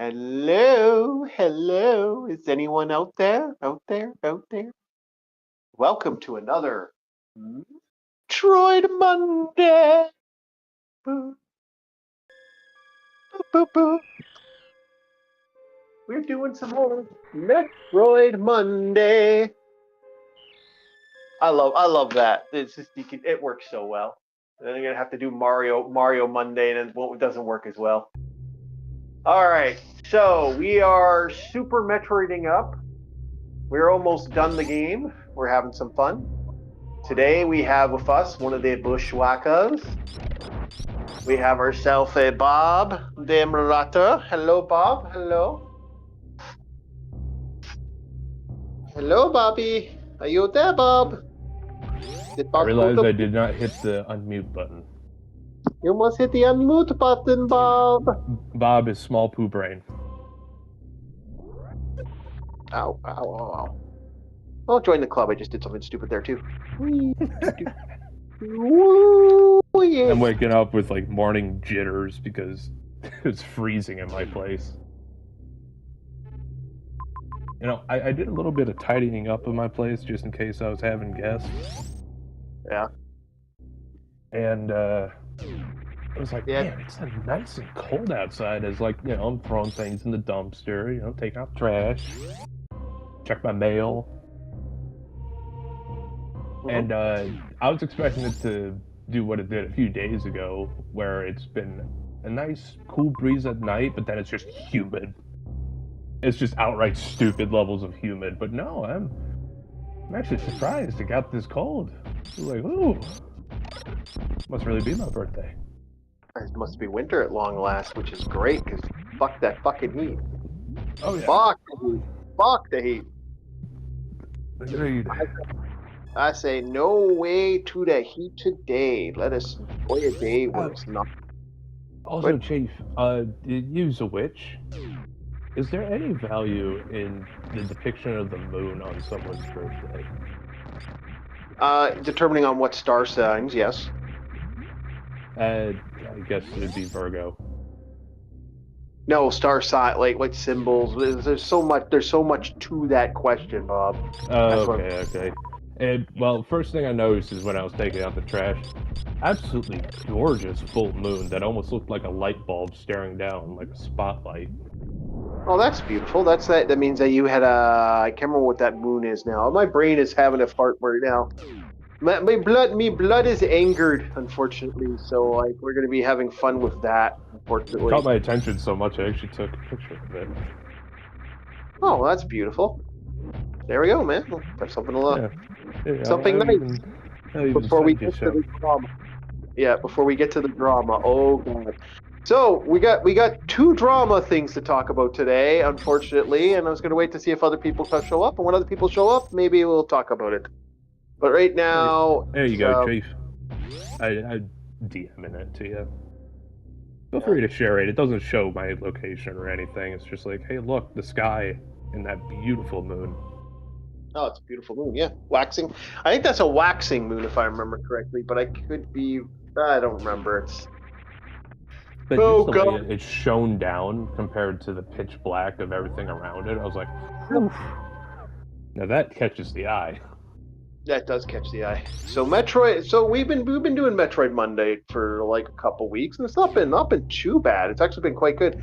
Hello, hello. Is anyone out there? Out there? Out there? Welcome to another Metroid Monday. Boo, boo, boo, boo. We're doing some more Metroid Monday. I love that. It's just it works so well. Then I'm gonna have to do Mario Monday, and it doesn't work as well. All right, so we are Super Metroiding up. We're almost done the game. We're having some fun. Today we have with us one of the bushwhackers. We have ourselves a Bob de Murata. Hello, Bob. Hello. Hello, Bobby. Are you there, Bob? I realized I did not hit the unmute button. You must hit the unmute button, Bob. Bob is small poo brain. Ow, ow, ow, ow. I'll join the club. I just did something stupid there, too. Woo, yeah. I'm waking up with like morning jitters because it's freezing in my place. You know, I did a little bit of tidying up in my place just in case I was having guests. Yeah. And I was like, Yeah. man, it's nice and cold outside. It's like, you know, I'm throwing things in the dumpster, you know, taking out trash, check my mail. And I was expecting it to do what it did a few days ago, where it's been a nice cool breeze at night, but then it's just humid. It's just outright stupid levels of humid. But no, I'm actually surprised it got this cold. I was like, ooh, must really be my birthday. It must be winter at long last, which is great, because fuck that fucking heat. Oh yeah. Fuck the heat. Fuck the heat. Agreed. I say no way to the heat today. Let us enjoy a day where it's not. Also, Chief, use a witch. Is there any value in the depiction of the moon on someone's birthday? Determining on what star signs, yes. I guess it'd be Virgo. No, star sign, like symbols. There's so much to that question, Bob. Okay. And, well, first thing I noticed is when I was taking out the trash, absolutely gorgeous full moon that almost looked like a light bulb staring down, like a spotlight. Oh, that's beautiful. That means that you had I can't remember what that moon is now. My brain is having a fart right now. My blood is angered, unfortunately. So like we're gonna be having fun with that. Unfortunately, It caught my attention so much I actually took a picture of it. Oh, that's beautiful. There we go, man. That's something to love. Yeah, Something nice. Before we get to the drama. Yeah, before we get to the drama. Oh god. So we got two drama things to talk about today, unfortunately, and I was going to wait to see if other people show up, and when other people show up, maybe we'll talk about it. But right now, there you go, Chief. I DMing it to you. Feel free to share it. It doesn't show my location or anything. It's just like, hey, look, the sky and that beautiful moon. Oh, it's a beautiful moon. Yeah, waxing. I think that's a waxing moon, if I remember correctly. But I could be. I don't remember. But just the way it's shone down compared to the pitch black of everything around it, I was like, oof. Now that catches the eye. That does catch the eye. So Metroid. So we've been doing Metroid Monday for like a couple weeks, and it's not been too bad. It's actually been quite good.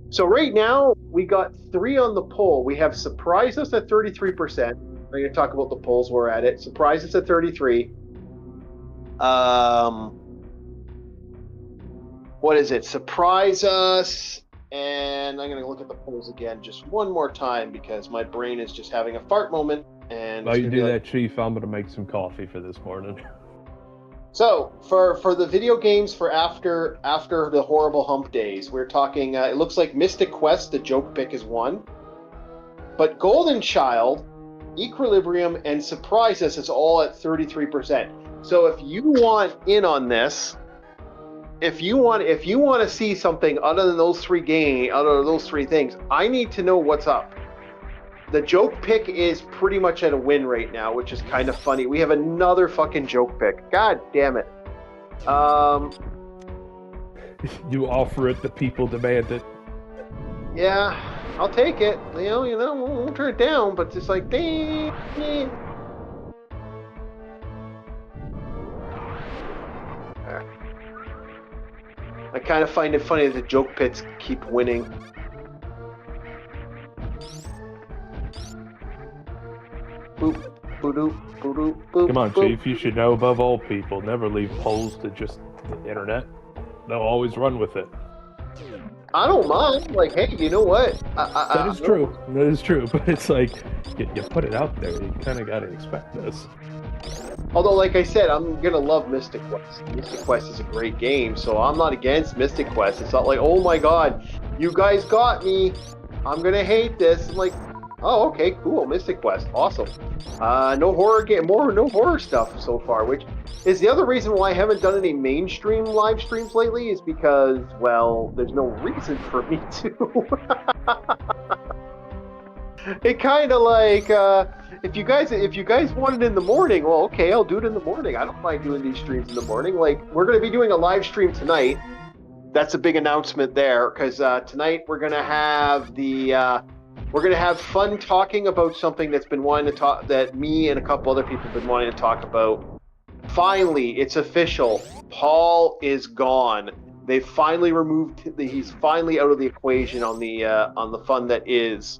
So right now we got 3 on the poll. We have surprised us at 33%. I'm going to talk about the polls we're at it. Surprised us at 33. What is it? Surprise us. And I'm going to look at the polls again just one more time because my brain is just having a fart moment. And while you do that, Chief, I'm going to make some coffee for this morning. So for the video games for after the horrible hump days, we're talking. It looks like Mystic Quest, the joke pick, is 1, but Golden Child, Equilibrium, and Surprise Us is all at 33%. So if you want in on this, if you want to see something other than those 3 things, I need to know what's up. The joke pick is pretty much at a win right now, which is kind of funny. We have another fucking joke pick. God damn it. You offer it, the people demand it. Yeah, I'll take it. Won't turn it down, but it's like, dang. I kind of find it funny that the joke pits keep winning. Boop, boop, boop, boop. Come on, boop. Chief, you should know above all people, never leave polls to just the internet. They'll always run with it. I don't mind. Like, hey, you know what? That is true. That is true. But it's like, you put it out there, you kind of got to expect this. Although, like I said, I'm going to love Mystic Quest. Mystic Quest is a great game, so I'm not against Mystic Quest. It's not like, oh my god, you guys got me. I'm going to hate this. I'm like, oh, okay, cool. Mystic Quest. Awesome. No horror game, no horror stuff so far, which is the other reason why I haven't done any mainstream live streams lately, is because, well, there's no reason for me to. It kind of like, if you guys want it in the morning, well, okay, I'll do it in the morning. I don't mind doing these streams in the morning. Like, we're going to be doing a live stream tonight. That's a big announcement there, because tonight we're going to have fun talking about something that's been wanting to talk, that me and a couple other people have been wanting to talk about. Finally, it's official. Paul is gone. They finally removed. He's finally out of the equation on the fun that is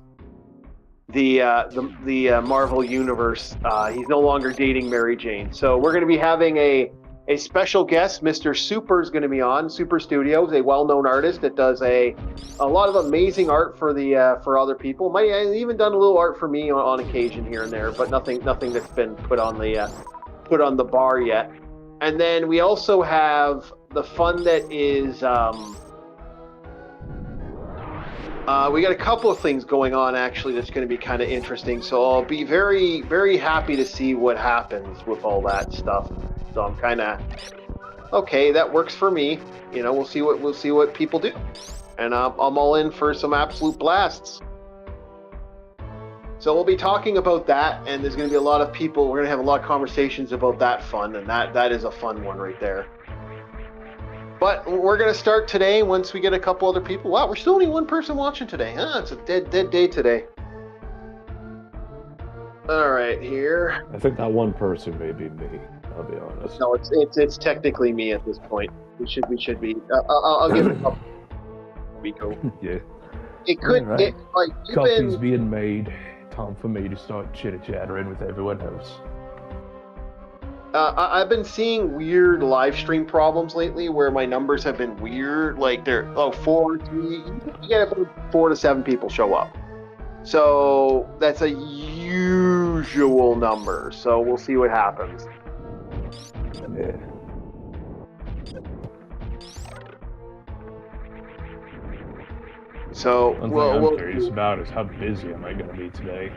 the Marvel universe. He's no longer dating Mary Jane. So we're going to be having a special guest. Mr. Super is going to be on. Super Studios, a well-known artist that does a lot of amazing art for other people. Might have even done a little art for me on occasion here and there, but nothing that's been put on the bar yet. And then we also have the fun that is. We got a couple of things going on actually that's going to be kind of interesting. So I'll be very, very happy to see what happens with all that stuff. So I'm kind of okay. That works for me. We'll see what people do, and I'm all in for some absolute blasts. So we'll be talking about that, and there's going to be a lot of people. We're going to have a lot of conversations about that fun, and that is a fun one right there. But we're going to start today once we get a couple other people. Wow, we're still only one person watching today. It's a dead day today. All right, here. I think that one person may be me. I'll be honest. No, it's technically me at this point. We should be. I'll give it a couple. We go. Yeah. It could right. get like Coffee's being made. Time for me to start chitter-chattering with everyone else. I've been seeing weird live stream problems lately where my numbers have been weird. Like they're 4, 3. You get about 4 to 7 people show up. So that's a usual number. So we'll see what happens. Yeah. So One thing I'm curious about is how busy am I going to be today?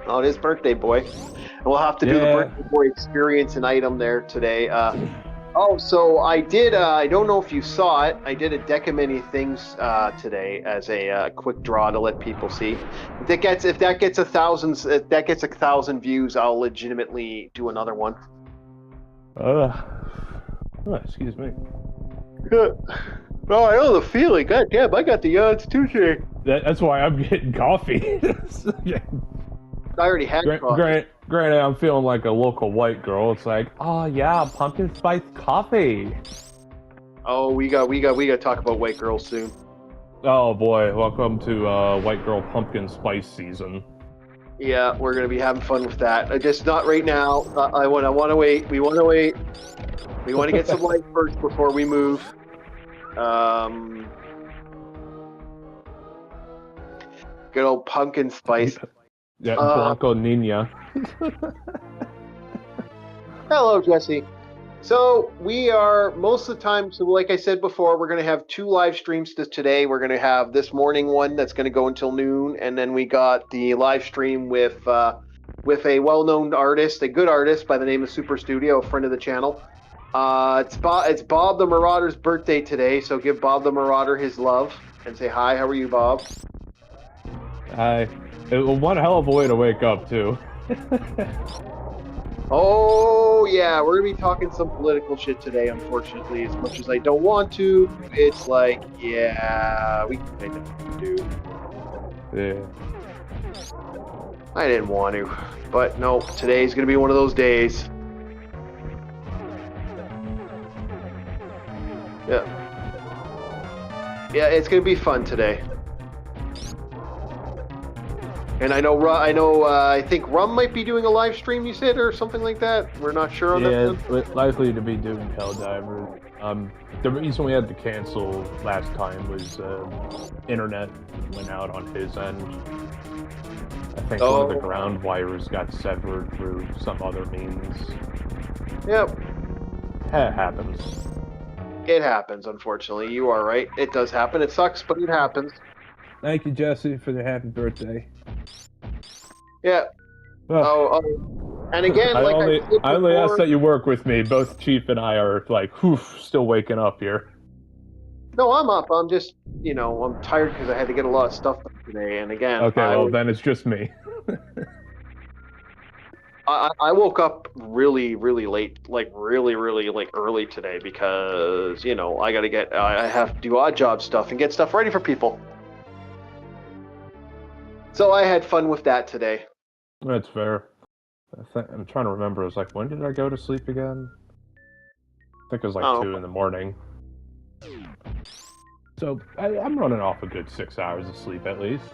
Oh, it is birthday boy. And we'll have to do the birthday boy experience and item there today. So I did. I don't know if you saw it. I did a deck of many things today as a quick draw to let people see. If that gets 1,000 views, I'll legitimately do another one. Excuse me. Oh, I know the feeling. God damn, I got the odds too, Jay. That's why I'm getting coffee. I already had coffee. Granted, I'm feeling like a local white girl. It's like, oh yeah, pumpkin spice coffee. Oh, we got to talk about white girls soon. Oh boy, welcome to white girl pumpkin spice season. Yeah, we're gonna be having fun with that. Just not right now. I want to wait. We want to wait. We want to get some light first before we move. Good old pumpkin spice. Yeah, Blanco Nina. Hello, Jesse. So we are most of the time. So like I said before, we're going to have 2 live streams today. We're going to have this morning one that's going to go until noon, and then we got the live stream with a well-known artist, a good artist by the name of Super Studio, a friend of the channel. It's Bob the Marauder's birthday today, so give Bob the Marauder his love and say hi. How are you, Bob? Hi. One hell of a way to wake up, too. Oh, yeah, we're gonna be talking some political shit today. Unfortunately, as much as I don't want to, it's like, yeah, we kind of do. Yeah. I didn't want to, but no, today's gonna be one of those days. Yeah. Yeah, it's gonna be fun today. And I think Rum might be doing a live stream, you said, or something like that. We're not sure on that. Yeah, likely to be doing Helldivers. The reason we had to cancel last time was internet went out on his end. I think one of the ground wires got severed through some other means. Yep. It happens. It happens, unfortunately. You are right. It does happen. It sucks, but it happens. Thank you, Jesse, for the happy birthday. Yeah. Oh. And again, I only ask that you work with me. Both Chief and I are like, still waking up here. No, I'm up. I'm just, I'm tired because I had to get a lot of stuff done today. And again, okay, then it's just me. I woke up really, really late, like really, really like early today because I have to do odd job stuff and get stuff ready for people. So I had fun with that today. That's fair. I'm trying to remember. It's like, when did I go to sleep again? I think it was like 2 in the morning. So I'm running off a good 6 hours of sleep at least.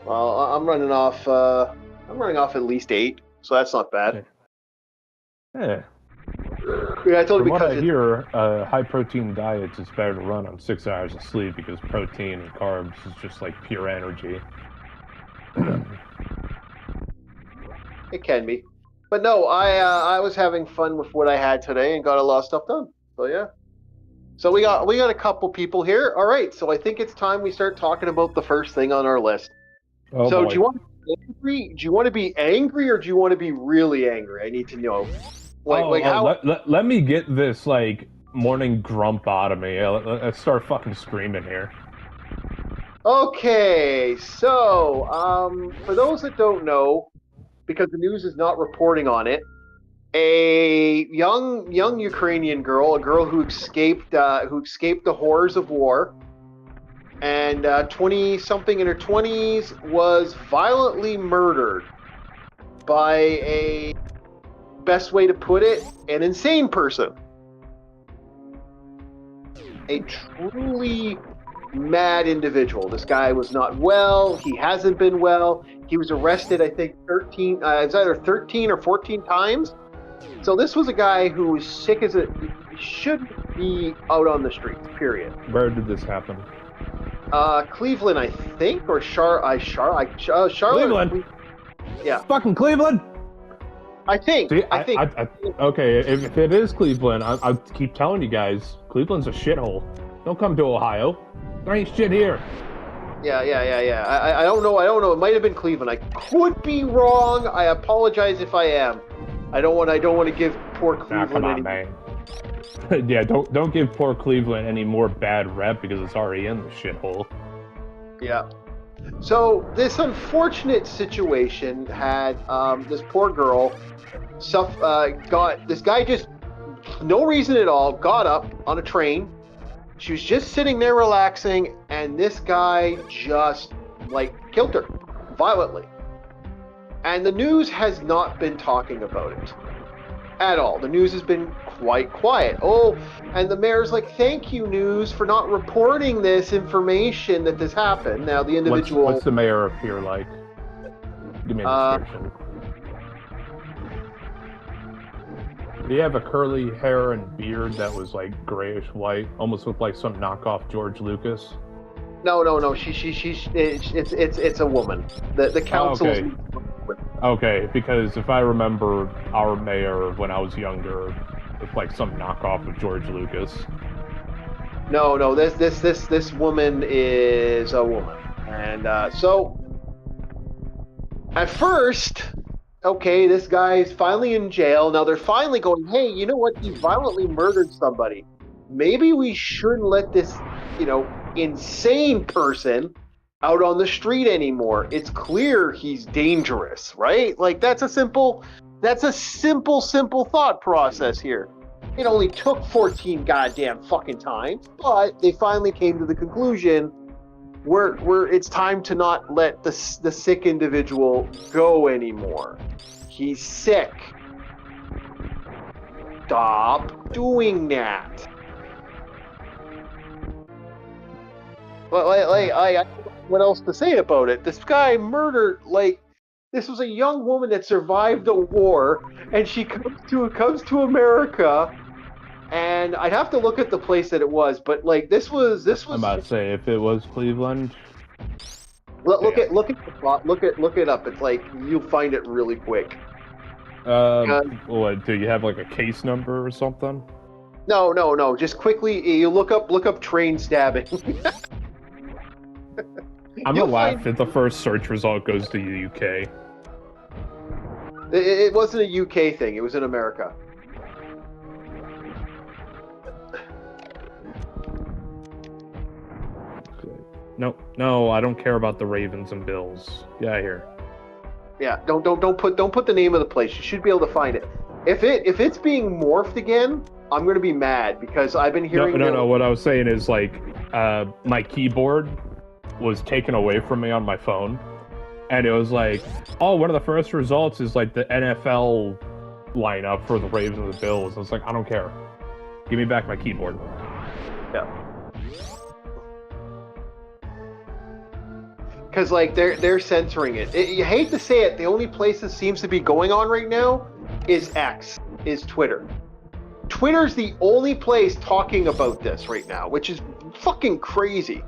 Well, I'm running off at least 8, so that's not bad. Yeah. Yeah, I told From you what I hear, high protein diets is better to run on 6 hours of sleep because protein and carbs is just like pure energy. It can be, but no, I was having fun with what I had today and got a lot of stuff done. So yeah. So we got a couple people here. All right, so I think it's time we start talking about the first thing on our list. Oh, so boy. do you want to be angry? Do you want to be angry or do you want to be really angry? I need to know. How? Let me get this like morning grump out of me. Let's start fucking screaming here. Okay, so for those that don't know, because the news is not reporting on it, a young Ukrainian girl, a girl who escaped the horrors of war, and 20-something in her 20s, was violently murdered by a, best way to put it, an insane person. A truly mad individual. This guy was not well. He hasn't been well. He was arrested, I think, it's either 13 or 14 times. So this was a guy who was sick as shouldn't be out on the streets, period. Where did this happen? Cleveland, I think, or Charlotte. Cleveland. Yeah. Fucking Cleveland. I think. See, I think. Okay, if it is Cleveland, I keep telling you guys, Cleveland's a shithole. Don't come to Ohio. There ain't shit here. Yeah. I don't know. It might have been Cleveland. I could be wrong. I apologize if I am. I don't want to give poor Cleveland. Come on, man. Yeah, don't give poor Cleveland any more bad rep because it's already in the shithole. Yeah. So this unfortunate situation had this poor girl this guy just no reason at all got up on a train. She was just sitting there relaxing, and this guy just killed her violently. And the news has not been talking about it at all. The news has been quite quiet. Oh, and the mayor's like, thank you, news, for not reporting this information that this happened. Now, the individual... What's the mayor up here like? Give me a description. Did he have a curly hair and beard that was like grayish white? Almost looked like some knockoff George Lucas? No. It's a woman. The council's... Okay, because if I remember our mayor when I was younger, it's like some knockoff of George Lucas. No, this woman is a woman. And so at first, okay, this guy's finally in jail. Now they're finally going, hey, you know what? He violently murdered somebody. Maybe we shouldn't let this, insane person out on the street anymore. It's clear he's dangerous, right? Like, that's a simple That's a simple thought process here. It only took 14 goddamn fucking times, but they finally came to the conclusion where it's time to not let the sick individual go anymore. He's sick. Stop doing that. Well, I what else to say about it? This guy murdered, like, this was a young woman that survived a war, and she comes to America, and I'd have to look at the place that it was, but like this was. I'm about to say, if it was Cleveland. Look it up. It's like you'll find it really quick. What, do you have like a case number or something? No. Just quickly, you look up train stabbing. I'm gonna laugh if the first search result goes to the UK. It wasn't a UK thing. It was in America. No, I don't care about the Ravens and Bills. Get out of here. Yeah, don't put the name of the place. You should be able to find it. If it's being morphed again, I'm gonna be mad because I've been hearing. No. What I was saying is like, my keyboard was taken away from me on my phone, and it was like, oh, one of the first results is like the NFL lineup for the Ravens and the Bills. I was like, I don't care. Give me back my keyboard. Yeah. Because like they're censoring it. You hate to say it, the only place that seems to be going on right now is Twitter. Twitter's the only place talking about this right now, which is fucking crazy.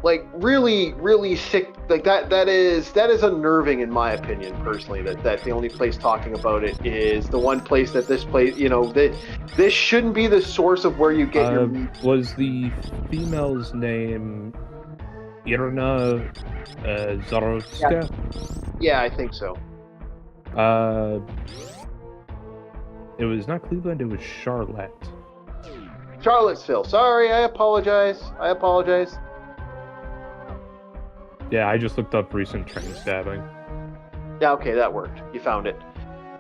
Like really sick. Like that is unnerving in my opinion personally. That the only place talking about it is the one place that this place. You know that this shouldn't be the source of where you get your. Was the female's name Irina Zarotska? Yeah, I think so. It was not Cleveland. It was Charlotte. Charlottesville. Sorry, I apologize. Yeah, I just looked up recent train stabbing. Yeah, okay, that worked. You found it.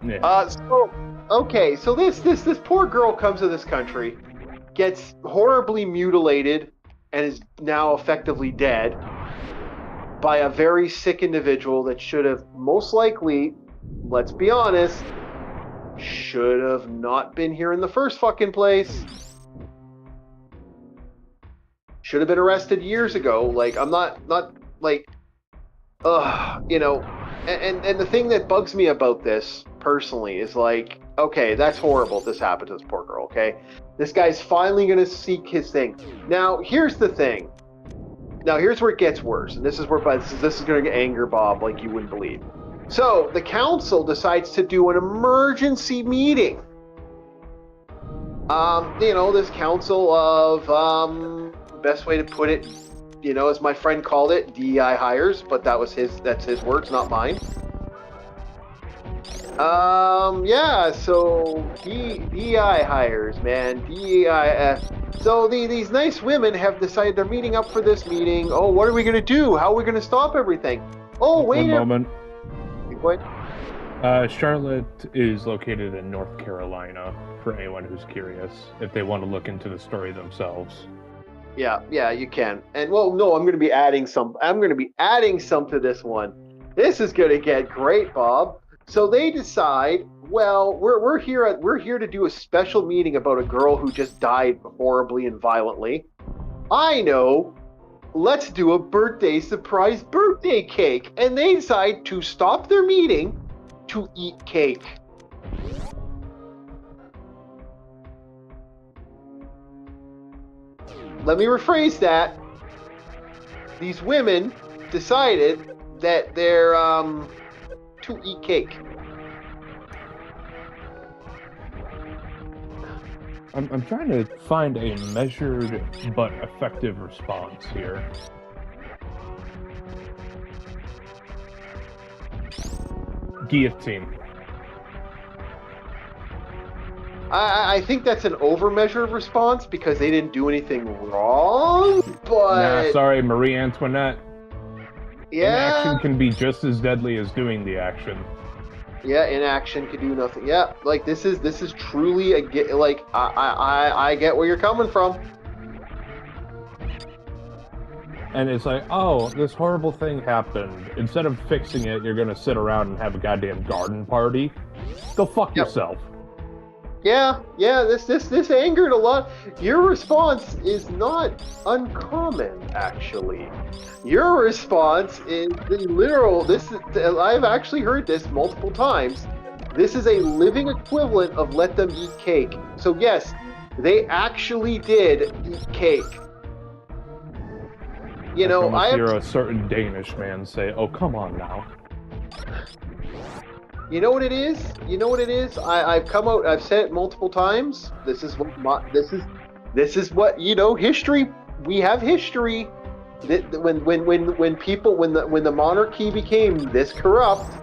Yeah. So this poor girl comes to this country, gets horribly mutilated, and is now effectively dead by a very sick individual that should have most likely, let's be honest, should have not been here in the first fucking place. Should have been arrested years ago. Like, I'm not like, you know, and the thing that bugs me about this personally is like, okay, that's horrible. This happened to this poor girl. Okay, this guy's finally gonna seek his thing. Now, here's the thing. Now, here's where it gets worse, and this is where this is gonna anger Bob like you wouldn't believe. So the council decides to do an emergency meeting. You know, this council of best way to put it, you know, as my friend called it, DEI hires, but that's his words, not mine. Yeah, so DEI hires, man. DEI. So these nice women have decided they're meeting up for this meeting. Oh, what are we gonna do? How are we gonna stop everything? Oh, wait a moment. What? Charlotte is located in North Carolina, for anyone who's curious, if they want to look into the story themselves. Yeah, you can. And well, no, I'm going to be adding some to this one. This is going to get great, Bob. So they decide, well, we're here to do a special meeting about a girl who just died horribly and violently. I know. Let's do a surprise birthday cake. And they decide to stop their meeting to eat cake. Let me rephrase that. These women decided that they're to eat cake. I'm trying to find a measured but effective response here. Guillotine. I think that's an over-measured response because they didn't do anything wrong, but... Nah, sorry, Marie Antoinette. Inaction Yeah, can be just as deadly as doing the action. yeah, inaction could do nothing. Yeah, like this is truly like I get where you're coming from. And it's like, oh, this horrible thing happened. Instead of fixing it, you're gonna sit around and have a goddamn garden party. Go fuck Yep. yourself. Yeah, yeah, this angered a lot. Your response is not uncommon, actually. Your response is the literal. I've actually heard this multiple times. This is a living equivalent of let them eat cake. So yes, they actually did eat cake. You I can know, almost hear a certain Danish man say, "Oh, come on now." You know what it is? You know what it is? I've come out. I've said it multiple times. This is what History. We have history. When the monarchy became this corrupt,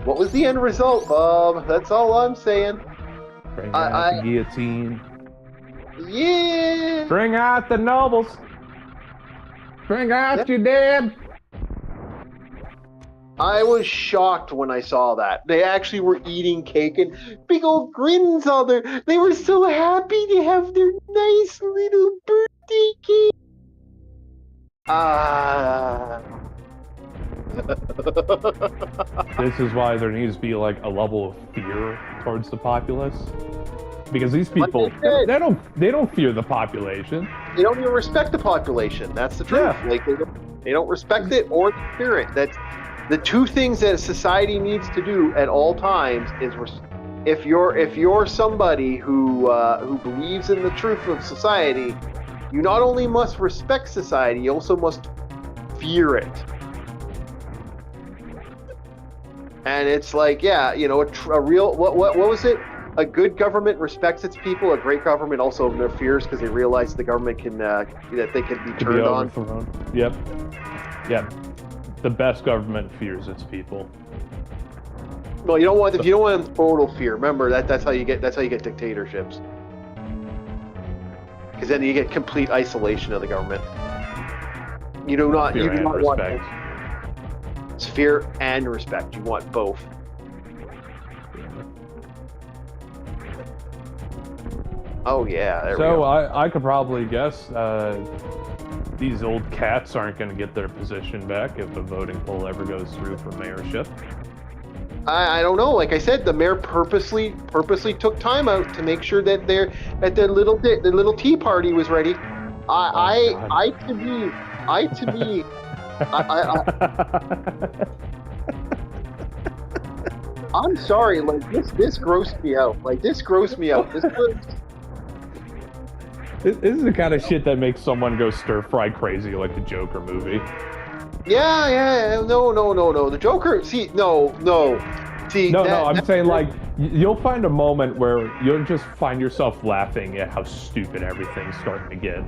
what was the end result, Bob? That's all I'm saying. Bring out the guillotine. Yeah. Bring out the nobles. Bring out your dead. I was shocked when I saw that. They actually were eating cake and big old grins on there. They were so happy to have their nice little birthday cake. This is why there needs to be like a level of fear towards the populace. Because these people, they don't fear the population. They don't even respect the population. That's the truth. Yeah. Like they don't respect it or fear it. That's the two things that society needs to do at all times. Is if you're somebody who believes in the truth of society, you not only must respect society, you also must fear it. And it's like, yeah, a real what was it? A good government respects its people. A great government also their fears because they realize the government can that they can be turned on. Yep. The best government fears its people. Well, you don't want total fear. Remember that's how you get dictatorships. Because then you get complete isolation of the government. You do not want it's fear and respect. You want both. Oh yeah. So I could probably guess these old cats aren't going to get their position back if the voting poll ever goes through for mayorship. I don't know. Like I said, the mayor purposely took time out to make sure that their little tea party was ready. I'm sorry. Like this grossed me out. This is the kind of shit that makes someone go stir fry crazy like the Joker movie. Yeah. No. The Joker. No. I'm saying like you'll find a moment where you'll just find yourself laughing at how stupid everything's starting to get.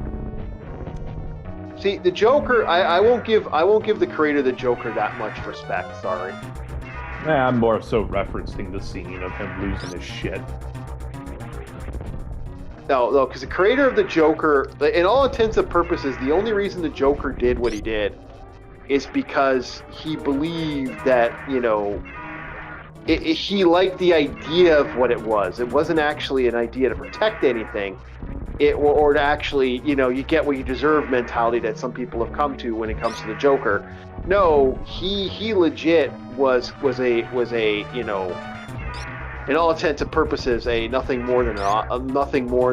See, the Joker. I won't give the creator of the Joker that much respect. Sorry. I'm more so referencing the scene of him losing his shit. No, because the creator of the Joker, in all intents and purposes, the only reason the Joker did what he did is because he believed that, he liked the idea of what it was. It wasn't actually an idea to protect anything, or to actually, you get what you deserve mentality that some people have come to when it comes to the Joker. No, he legit was a in all intents and purposes, nothing more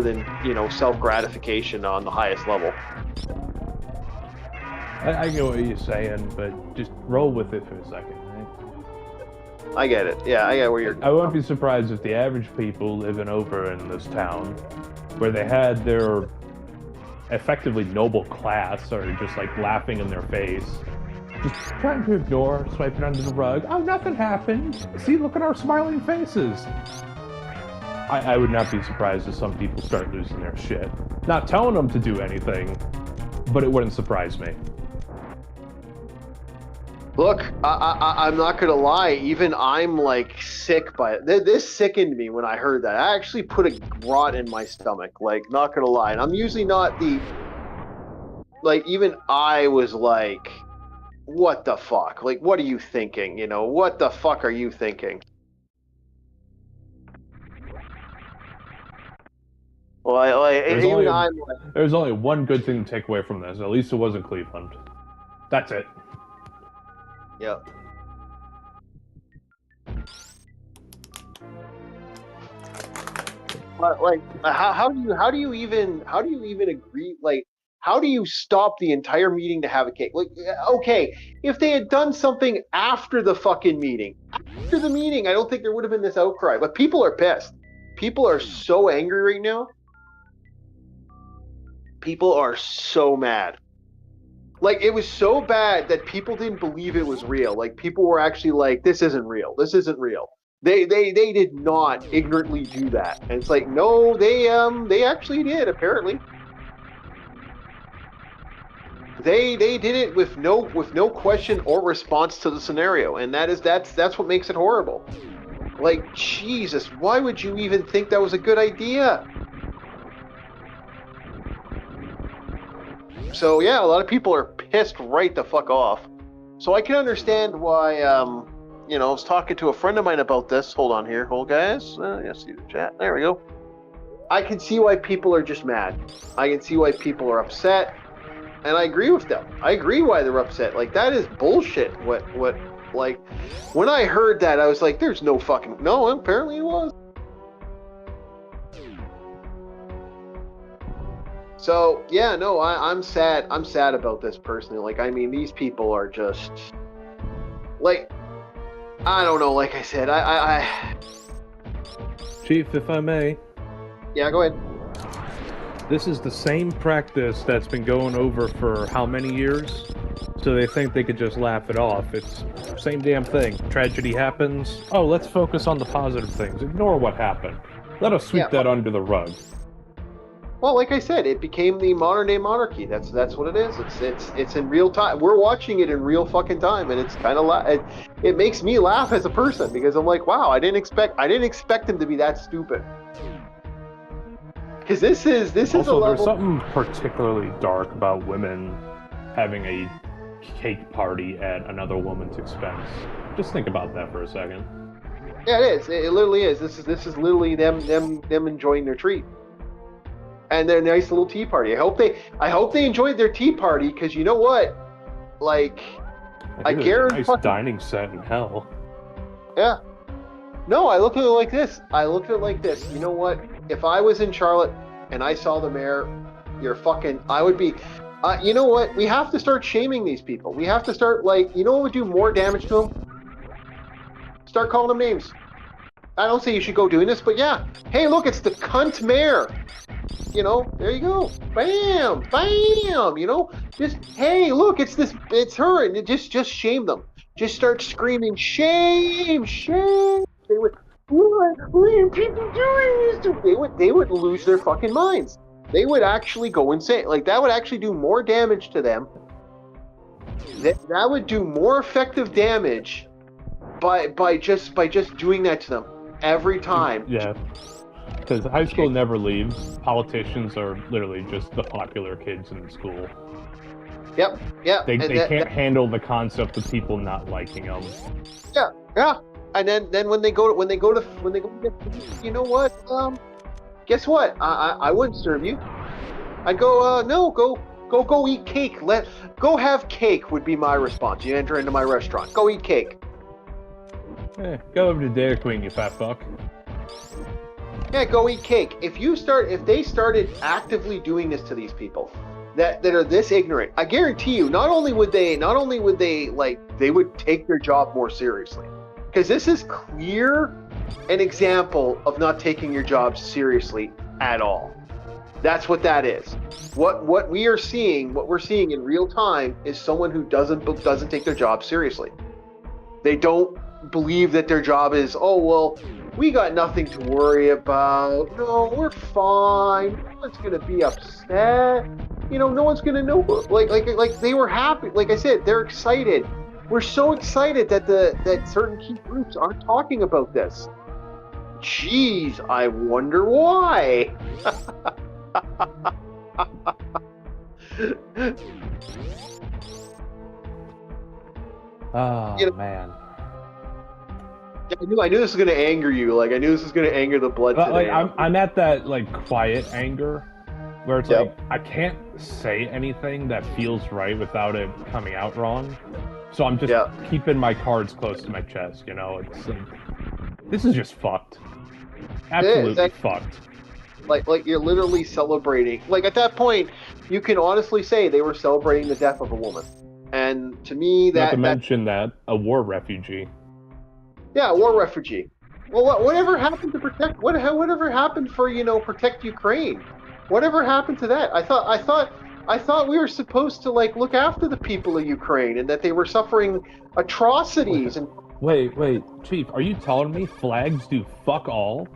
than self-gratification on the highest level. I get what you're saying, but just roll with it for a second, right? I get it. Yeah, I get where you're. I won't be surprised if the average people living over in this town, where they had their effectively noble class, are just like laughing in their face. Just trying to ignore, swiping under the rug. Oh, nothing happened. See, look at our smiling faces. I would not be surprised if some people start losing their shit. Not telling them to do anything, but it wouldn't surprise me. Look, I'm not gonna lie. Even I'm sick by it. This sickened me when I heard that. I actually put a rot in my stomach. Not gonna lie. And I'm usually not the. Even I was what the fuck? Like, what are you thinking? You know, what the fuck are you thinking? Well, There's only one good thing to take away from this. At least it wasn't Cleveland. That's it. Yeah. But like, how do you even agree? Like, how do you stop the entire meeting to have a cake? Like, okay, if they had done something after the fucking meeting, I don't think there would have been this outcry. But people are pissed. People are so angry right now. People are so mad. Like, it was so bad that people didn't believe it was real. Like, people were actually like, this isn't real. This isn't real. They did not ignorantly do that. And it's like, no, they actually did, apparently. They did it with no question or response to the scenario, and that's what makes it horrible. Like, Jesus, why would you even think that was a good idea? So yeah, a lot of people are pissed right the fuck off. So I can understand why. I was talking to a friend of mine about this. Hold on here, guys. Yes, see the chat. There we go. I can see why people are just mad. I can see why people are upset, and I agree with them. I agree why they're upset. Like, that is bullshit. Like, when I heard that, I was like, "There's no fucking no." Apparently, it was. So yeah, no, I'm sad. I'm sad about this personally. Like, I mean, these people are just like, I don't know. Like I said, Chief, if I may. Yeah, go ahead. This is the same practice that's been going over for how many years? So they think they could just laugh it off. It's the same damn thing. Tragedy happens. Oh, let's focus on the positive things. Ignore what happened. Let us sweep that under the rug. Well, like I said, it became the modern day monarchy. That's what it is. It's in real time. We're watching it in real fucking time, and it's kind of it makes me laugh as a person because I'm like, wow, I didn't expect him to be that stupid. Because this is also, a level. There's something particularly dark about women having a cake party at another woman's expense. Just think about that for a second. Yeah, it is. It literally is. This is literally them enjoying their treat. And their nice little tea party. I hope they enjoyed their tea party, because you know what? Like, I guarantee. Nice dining set in hell. Yeah. No, I look at it like this. You know what? If I was in Charlotte and I saw the mayor, I would be. You know what? We have to start shaming these people. We have to start, like, you know what would do more damage to them? Start calling them names. I don't say you should go doing this, but yeah. Hey, look, it's the cunt mayor. You know, there you go. Bam, bam. You know, just, hey, look, it's her, and just shame them. Just start screaming, shame, shame. They would, what are people doing? They would lose their fucking minds. They would actually go insane. Like, that would actually do more damage to them. That would do more effective damage by just doing that to them every time. Yeah. Because high school never leaves. Politicians are literally just the popular kids in school. Yep. They can't handle the concept of people not liking them. Yeah. And then when they go to you know what? Guess what? I wouldn't serve you. I'd go, no, go eat cake. Go have cake would be my response. You enter into my restaurant. Go eat cake. Go over to Dairy Queen, you fat fuck. Yeah, go eat cake. If they started actively doing this to these people that are this ignorant, I guarantee you, not only would they like, they would take their job more seriously. Because this is clear an example of not taking your job seriously at all. That's what that is. What we're seeing in real time is someone who doesn't take their job seriously. They don't believe that their job is, oh, well, we got nothing to worry about. No, we're fine. No one's gonna be upset. You know, no one's gonna know. Like they were happy. Like I said, they're excited. We're so excited that certain key groups aren't talking about this. Jeez, I wonder why. Oh, You know, man. I knew this was gonna anger you. Like I knew this was gonna anger the blood But, like, today. I'm at that, like, quiet anger where it's like, Yep. I can't say anything that feels right without it coming out wrong. So I'm just Yeah. keeping my cards close to my chest, you know? It's like, this is just fucked. It is. Absolutely fucked. Like you're literally celebrating. Like at that point, you can honestly say they were celebrating the death of a woman. And to me, Not to that mention that a war refugee. yeah, war refugee. Well, whatever happened to protect? Whatever happened for protect Ukraine? Whatever happened to that? I thought we were supposed to like look after the people of Ukraine and that they were suffering atrocities. And Wait, Chief, are you telling me flags do fuck all?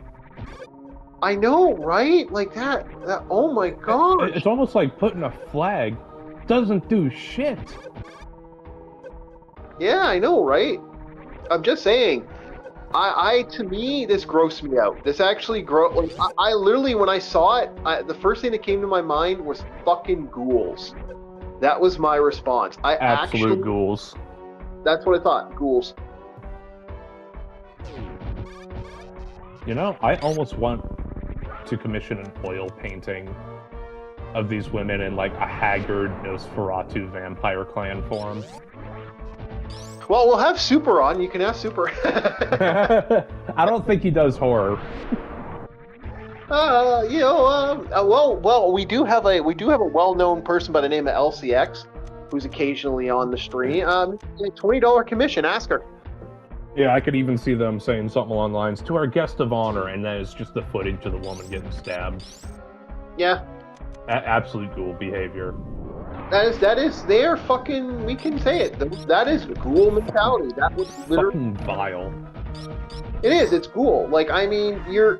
I know, right? Like that. Oh my gosh. It's almost like putting a flag doesn't do shit. Yeah, I know, right? I'm just saying. To me, this grossed me out. This actually like, I literally, when I saw it, the first thing that came to my mind was fucking ghouls. That was my response. Absolute ghouls. That's what I thought. Ghouls. You know, I almost want to commission an oil painting of these women in like a haggard Nosferatu vampire clan form. Well, we'll have Super on. You can ask Super. I don't think he does horror. Well, we do have a well-known person by the name of LCX, who's occasionally on the stream. $20 commission. Ask her. Yeah, I could even see them saying something along the lines to our guest of honor, and then it's just the footage of the woman getting stabbed. Yeah. Absolute ghoul behavior. That is their fucking. We can say it. That is ghoul mentality. That was literally fucking vile. It is. It's ghoul. Like I mean, you're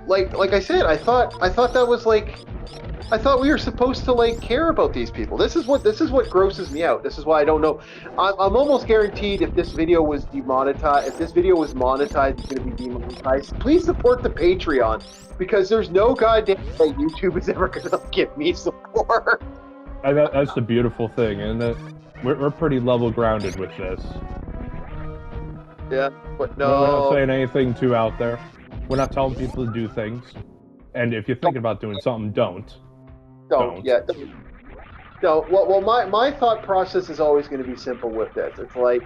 like I said. I thought that was like. I thought we were supposed to like care about these people. This is what grosses me out. This is why I don't know. I'm almost guaranteed if this video was demonetized, it's going to be demonetized. Please support the Patreon because there's no goddamn way YouTube is ever going to give me support. That's the beautiful thing, and that we're pretty level grounded with this. Yeah, but no. We're not saying anything too out there. We're not telling people to do things. And if you're thinking about doing something, don't. Yeah. No. Well, my thought process is always going to be simple with this. It's like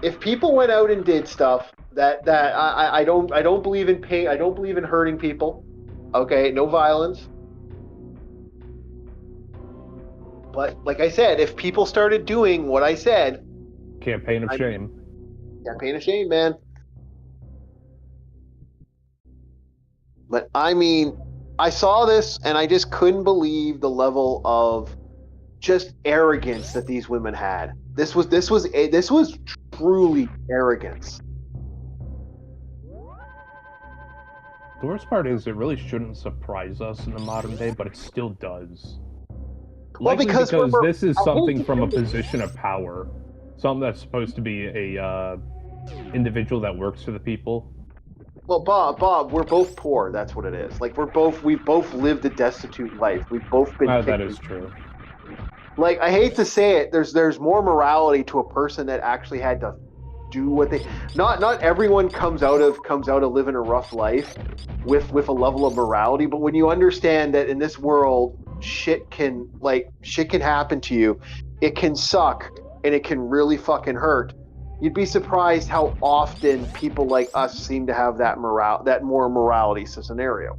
if people went out and did stuff that I don't believe in pain. I don't believe in hurting people. Okay, no violence. But like I said, if people started doing what I said, campaign of shame. Campaign of shame, man. But I mean, I saw this and I just couldn't believe the level of just arrogance that these women had. This was truly arrogance. The worst part is it really shouldn't surprise us in the modern day, but it still does. Well, because this is something from a position of power, something that's supposed to be a individual that works for the people. Well, Bob, we're both poor. That's what it is. Like we've both lived a destitute life. We've both been. That is true. Like I hate to say it, there's more morality to a person that actually had to do what they. Not everyone comes out of living a rough life with a level of morality. But when you understand that in this world, shit can happen to you, it can suck and it can really fucking hurt. You'd be surprised how often people like us seem to have that more morality scenario.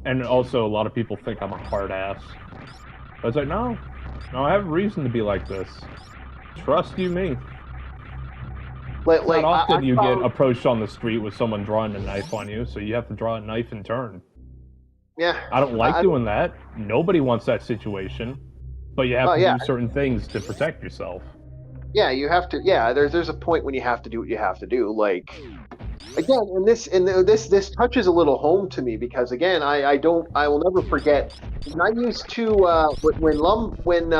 And also, a lot of people think I'm a hard ass. I was like, no, I have a reason to be like this. Trust you me. Not often you get approached on the street with someone drawing a knife on you, so you have to draw a knife in turn. Yeah. I don't like doing that. Nobody wants that situation. But you have to do certain things to protect yourself. Yeah, you have to. Yeah, there's a point when you have to do what you have to do. Like, again, and this touches a little home to me because again, I will never forget when I used to when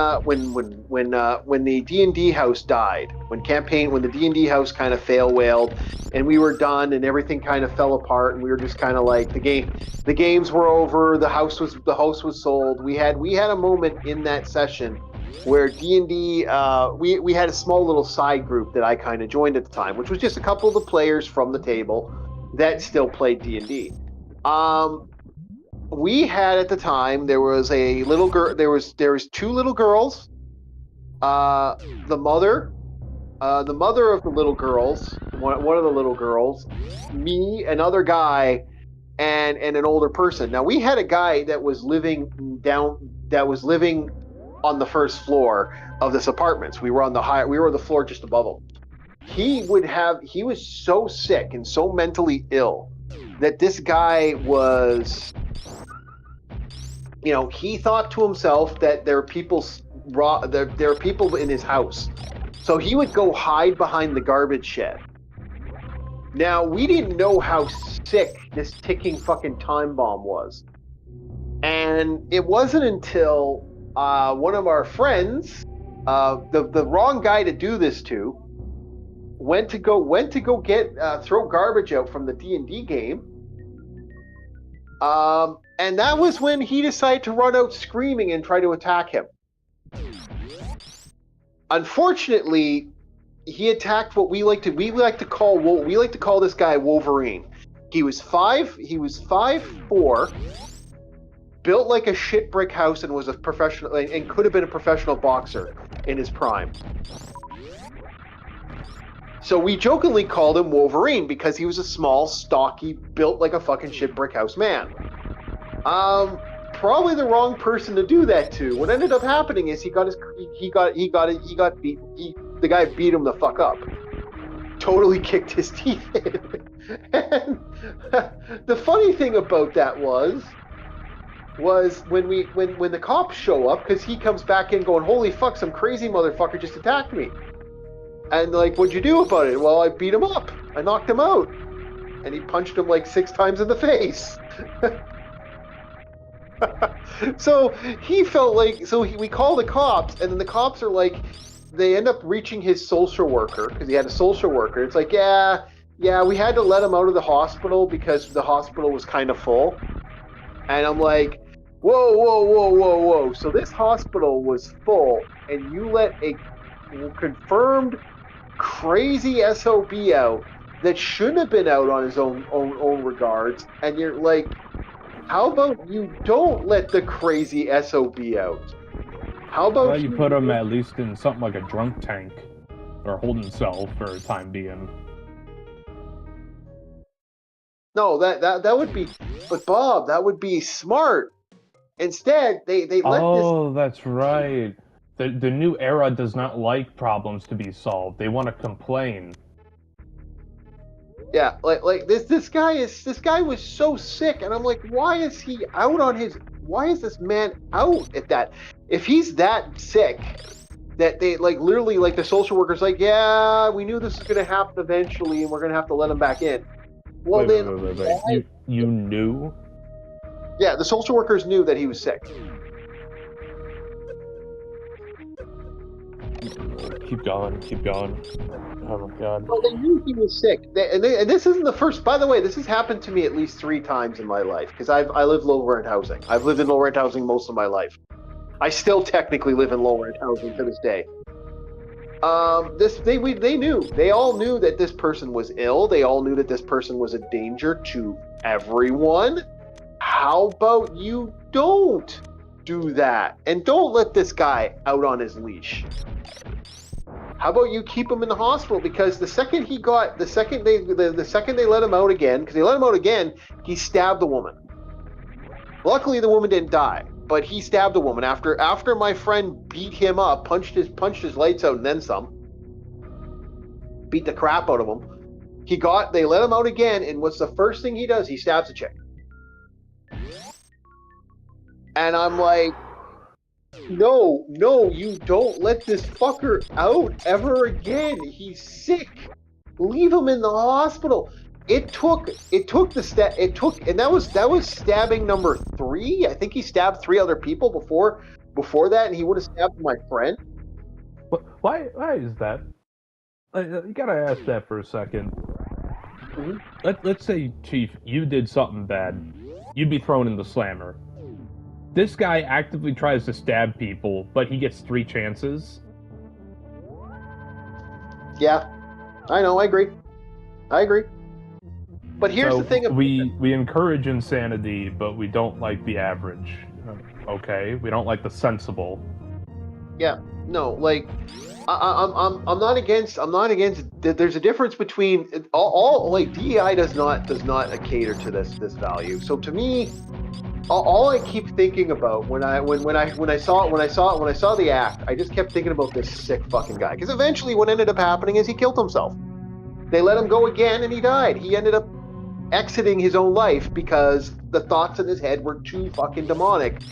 the D&D house died, when the D&D house kind of fail-whaled, and we were done and everything kind of fell apart and we were just kind of like the games were over, the house was sold. We had a moment in that session where D&D, we had a small little side group that I kind of joined at the time, which was just a couple of the players from the table that still played D&D. We had at the time, there was a little girl, there was two little girls, the mother of the little girls, one of the little girls, me, another guy, and an older person. Now we had a guy that was living on the first floor of this apartments. We were on the floor just above him. He was so sick and so mentally ill that this guy was, he thought to himself that there are people in his house. So he would go hide behind the garbage shed. Now, we didn't know how sick this ticking fucking time bomb was. And it wasn't until one of our friends, the wrong guy to do this to, went to go get throw garbage out from the D&D game. And that was when he decided to run out screaming and try to attack him. Unfortunately, he attacked what we like to call this guy Wolverine. He was 5'4", built like a shit brick house, and was a professional and could have been a professional boxer in his prime. So we jokingly called him Wolverine because he was a small, stocky, built like a fucking shit brick house man. Probably the wrong person to do that to. What ended up happening is the guy beat him the fuck up. Totally kicked his teeth in. And the funny thing about that was when the cops show up, because he comes back in going, holy fuck, some crazy motherfucker just attacked me. And like, what'd you do about it? Well, I beat him up. I knocked him out. And he punched him like 6 times in the face. So he felt like, we call the cops, and then the cops are like, they end up reaching his social worker, because he had a social worker. It's like, yeah, we had to let him out of the hospital because the hospital was kind of full. And I'm like, whoa. So this hospital was full, and you let a confirmed crazy SOB out that shouldn't have been out on his own regards, and you're like, how about you don't let the crazy SOB out? How about you put him at least in something like a drunk tank or holding cell for a time being? No, that would be, but Bob, that would be smart. Instead, they let this. Oh, that's right. The new era does not like problems to be solved. They want to complain. Yeah, like this guy was so sick, and I'm like, why is this man out at that? If he's that sick, that they like literally, like, the social worker's like, yeah, we knew this was gonna happen eventually, and we're gonna have to let him back in. Well, wait. You knew? Yeah, the social workers knew that he was sick. Keep going. Oh my god. Well, they knew he was sick, and this isn't the first. By the way, this has happened to me at least 3 times in my life, because I live low rent housing. I've lived in low rent housing most of my life. I still technically live in low rent housing to this day. They knew. They all knew that this person was ill. They all knew that this person was a danger to everyone. How about you don't do that, and don't let this guy out on his leash? How about you keep him in the hospital? Because the second they let him out again, he stabbed the woman. Luckily, the woman didn't die, but he stabbed the woman after my friend beat him up, punched his lights out, and then some. Beat the crap out of him. They let him out again, and what's the first thing he does? He stabs a chick. And I'm like, no, you don't let this fucker out ever again. He's sick. Leave him in the hospital. And that was stabbing number 3. I think he stabbed 3 other people before that, and he would have stabbed my friend. Why is that? You gotta ask that for a second. Mm-hmm. Let's say, Chief, you did something bad. You'd be thrown in the slammer. This guy actively tries to stab people, but he gets 3 chances. Yeah, I know. I agree. But here's So the thing. we encourage insanity, but we don't like the average. Okay, we don't like the sensible. Yeah, no, like I'm not against. There's a difference between all like DEI does not cater to this value. So to me, all I keep thinking about when I saw the act, I just kept thinking about this sick fucking guy. Because eventually, what ended up happening is he killed himself. They let him go again, and he died. He ended up exiting his own life because the thoughts in his head were too fucking demonic,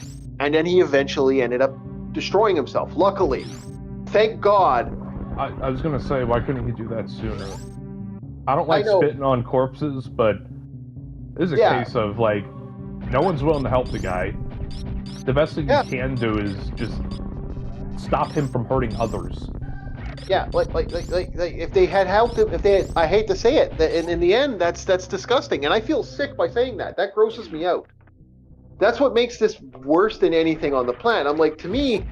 and then he eventually ended up destroying himself. Luckily, thank God. I was gonna say, why couldn't he do that sooner? I don't like spitting on corpses, but this is a case of like, no one's willing to help the guy. The best thing you can do is just stop him from hurting others. Yeah, like if they had helped him, I hate to say it, in the end, that's disgusting, and I feel sick by saying that. That grosses me out. That's what makes this worse than anything on the planet. I'm like, to me,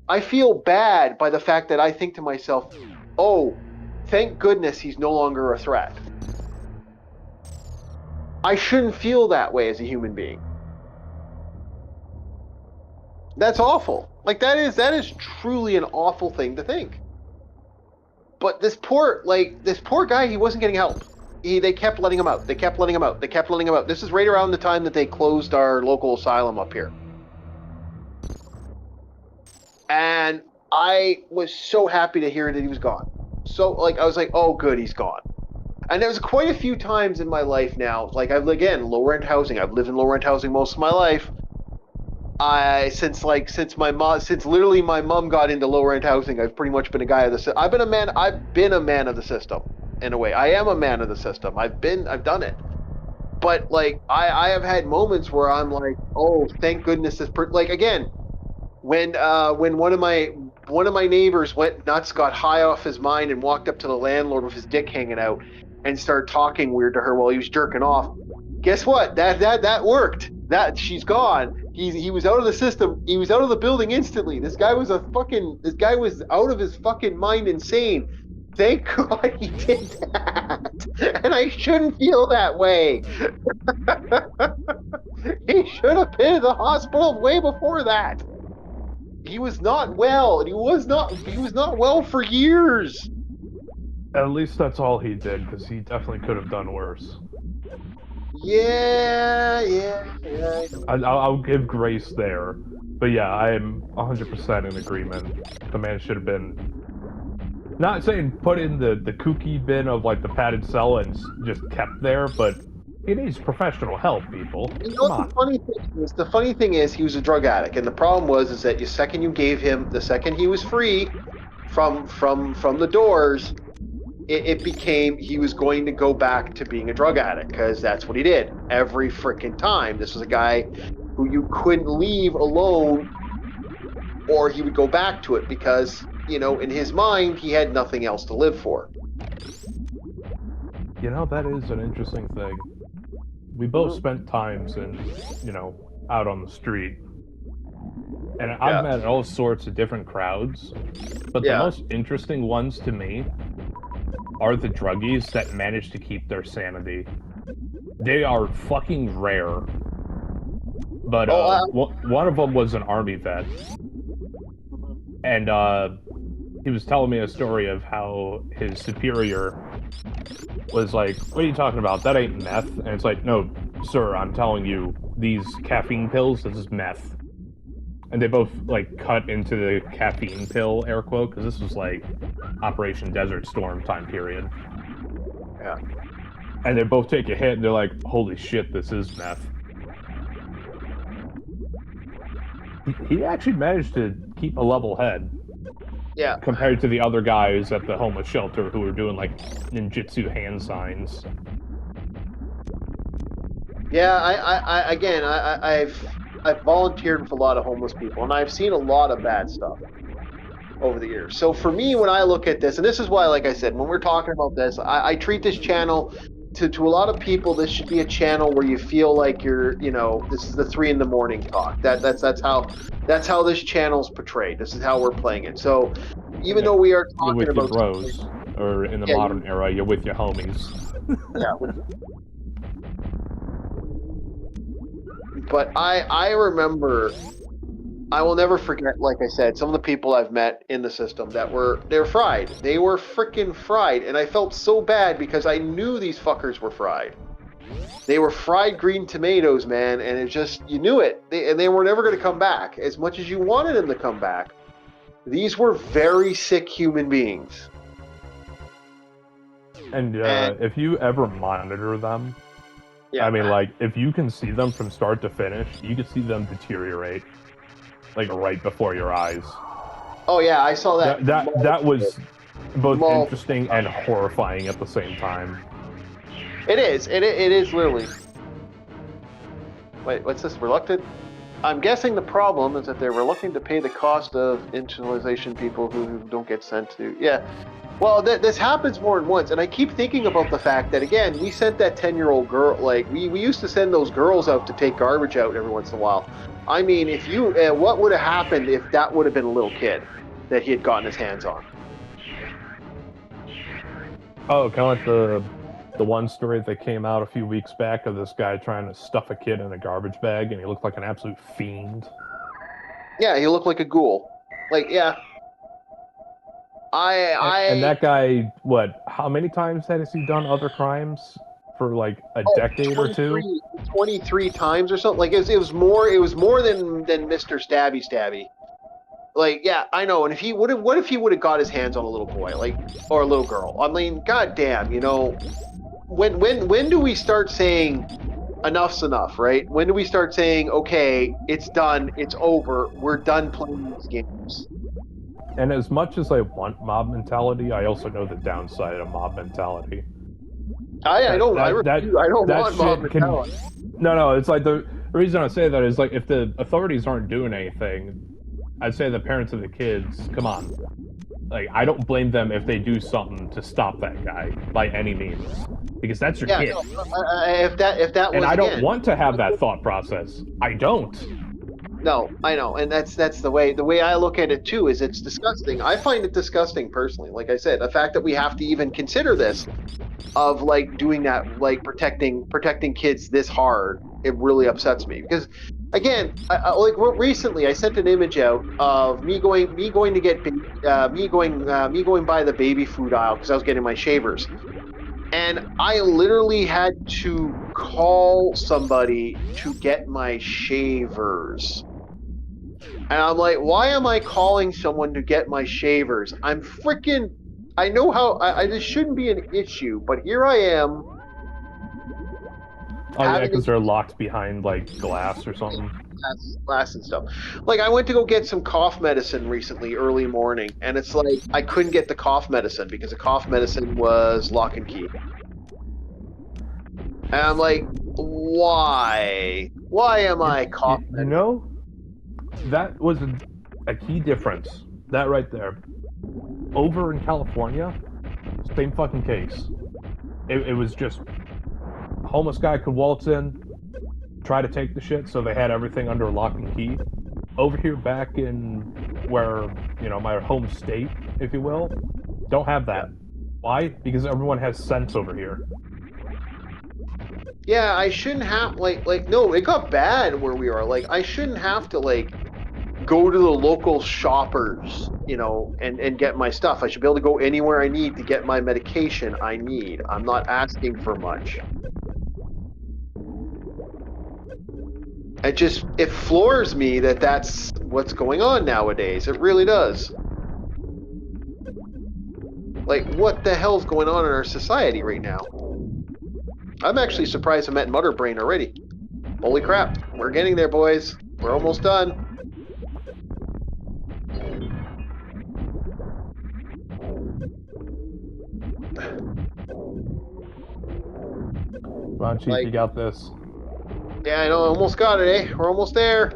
I feel bad by the fact that I think to myself, oh, thank goodness he's no longer a threat. I shouldn't feel that way as a human being. That's awful. Like that is truly an awful thing to think. But this poor guy, he wasn't getting help. They kept letting him out. They kept letting him out. This is right around the time that they closed our local asylum up here. And I was so happy to hear that he was gone. So, I was like, oh, good, he's gone. And there was quite a few times in my life now, low-rent housing. I've lived in low-rent housing most of my life. Since literally my mom got into low-rent housing, I've pretty much been a guy of the. I've been a man of the system, in a way. I am a man of the system. I've done it. But I have had moments where I'm like, oh, thank goodness this. Again, when one of my neighbors went nuts, got high off his mind, and walked up to the landlord with his dick hanging out, and started talking weird to her while he was jerking off. Guess what? That worked. That she's gone. He was out of the system. He was out of the building instantly. This guy was out of his fucking mind, insane. Thank God he did that. And I shouldn't feel that way. He should have been in the hospital way before that. He was not well, and he was not well for years. At least that's all he did, because he definitely could have done worse. Yeah. I'll give grace there. But yeah, I am 100% in agreement. The man should have been... Not saying put in the kooky bin of, the padded cell and just kept there, but he needs professional help, people. You know what the funny thing is, he was a drug addict, and the problem was that the second he was free from the doors, it became he was going to go back to being a drug addict, because that's what he did every freaking time. This was a guy who you couldn't leave alone, or he would go back to it because, in his mind, he had nothing else to live for. That is an interesting thing. We both spent times out on the street. And I've met all sorts of different crowds. But the most interesting ones to me are the druggies that manage to keep their sanity. They are fucking rare. But one of them was an army vet. And he was telling me a story of how his superior was like, what are you talking about? That ain't meth. And it's like, no, sir, I'm telling you, these caffeine pills, this is meth. And they both, cut into the caffeine pill, air quote, because this was, Operation Desert Storm time period. Yeah. And they both take a hit, and they're like, holy shit, this is meth. He actually managed to keep a level head. Yeah. Compared to the other guys at the homeless shelter who were doing, ninjutsu hand signs. Yeah, I've volunteered with a lot of homeless people, and I've seen a lot of bad stuff over the years. So for me, when I look at this, and this is why, like I said, when we're talking about this, I treat this channel to a lot of people, this should be a channel where you feel like this is the 3 a.m. talk. That's how this channel's portrayed. This is how we're playing it. So even Yeah, though we are you're talking with your about bros, or in the modern era, you're with your homies. yeah, but I remember, I will never forget, like I said, some of the people I've met in the system they're fried. They were freaking fried, and I felt so bad because I knew these fuckers were fried. They were fried green tomatoes, man, and it just, you knew it. And they were never going to come back as much as you wanted them to come back. These were very sick human beings. And if you ever monitor them, Yeah. I mean, like, if you can see them from start to finish, you can see them deteriorate, like, right before your eyes. Oh yeah, I saw that. That was both Multiple. interesting and horrifying at the same time. It is. It is literally. Wait, what's this? Reluctant? I'm guessing the problem is that they're reluctant to pay the cost of internalization people who don't get sent to. Yeah. Well, this happens more than once, and I keep thinking about the fact that, again, we sent that 10-year-old girl, like, we used to send those girls out to take garbage out every once in a while. I mean, if you, what would have happened if that would have been a little kid that he had gotten his hands on? Oh, kind of like the one story that came out a few weeks back of this guy trying to stuff a kid in a garbage bag, and he looked like an absolute fiend. Yeah, he looked like a ghoul. Like, yeah. And that guy, what? How many times has he done other crimes for like a decade or two? 23 times or something. Like, it was more than Mr. Stabby Stabby. Like, yeah, I know. And if he would have, what if he would have got his hands on a little boy, like, or a little girl? I mean, goddamn, when do we start saying enough's enough, right? When do we start saying, okay, it's done, it's over, we're done playing these games? And as much as I want mob mentality, I also know the downside of mob mentality. I don't want mob mentality. No, it's like the reason I say that is like if the authorities aren't doing anything, I'd say the parents of the kids, come on. Like, I don't blame them if they do something to stop that guy by any means, because that's your kid. No, if that was, and I don't want to have that thought process. I don't. No, I know, and that's the way I look at it too. Is it's disgusting. I find it disgusting personally. Like I said, the fact that we have to even consider this, of like doing that, like protecting kids this hard, it really upsets me because. Again, like recently, I sent an image out of me going to get me going by the baby food aisle because I was getting my shavers, and I literally had to call somebody to get my shavers. And I'm like, why am I calling someone to get my shavers? I'm freaking. I know how. This shouldn't be an issue, but here I am. Oh yeah, because they're locked behind like glass or something. Glass and stuff. Like, I went to go get some cough medicine recently, early morning, and it's like I couldn't get the cough medicine because the cough medicine was lock and key. And I'm like, why? Why am I cough medicine? You know, that was a key difference. That right there. Over in California, same fucking case. It was just a homeless guy could waltz in, try to take the shit, so they had everything under lock and key. Over here, back in where, my home state, if you will, don't have that. Why? Because everyone has sense over here. Yeah, I shouldn't have, no, it got bad where we are. Like, I shouldn't have to, go to the local shoppers, and get my stuff. I should be able to go anywhere I need to get my medication I need. I'm not asking for much. It floors me that that's what's going on nowadays. It really does. Like, what the hell's going on in our society right now? I'm actually surprised I met Mutterbrain already. Holy crap, we're getting there, boys. We're almost done. Come on, Chief, you got this. Yeah, I know, almost got it, eh? We're almost there.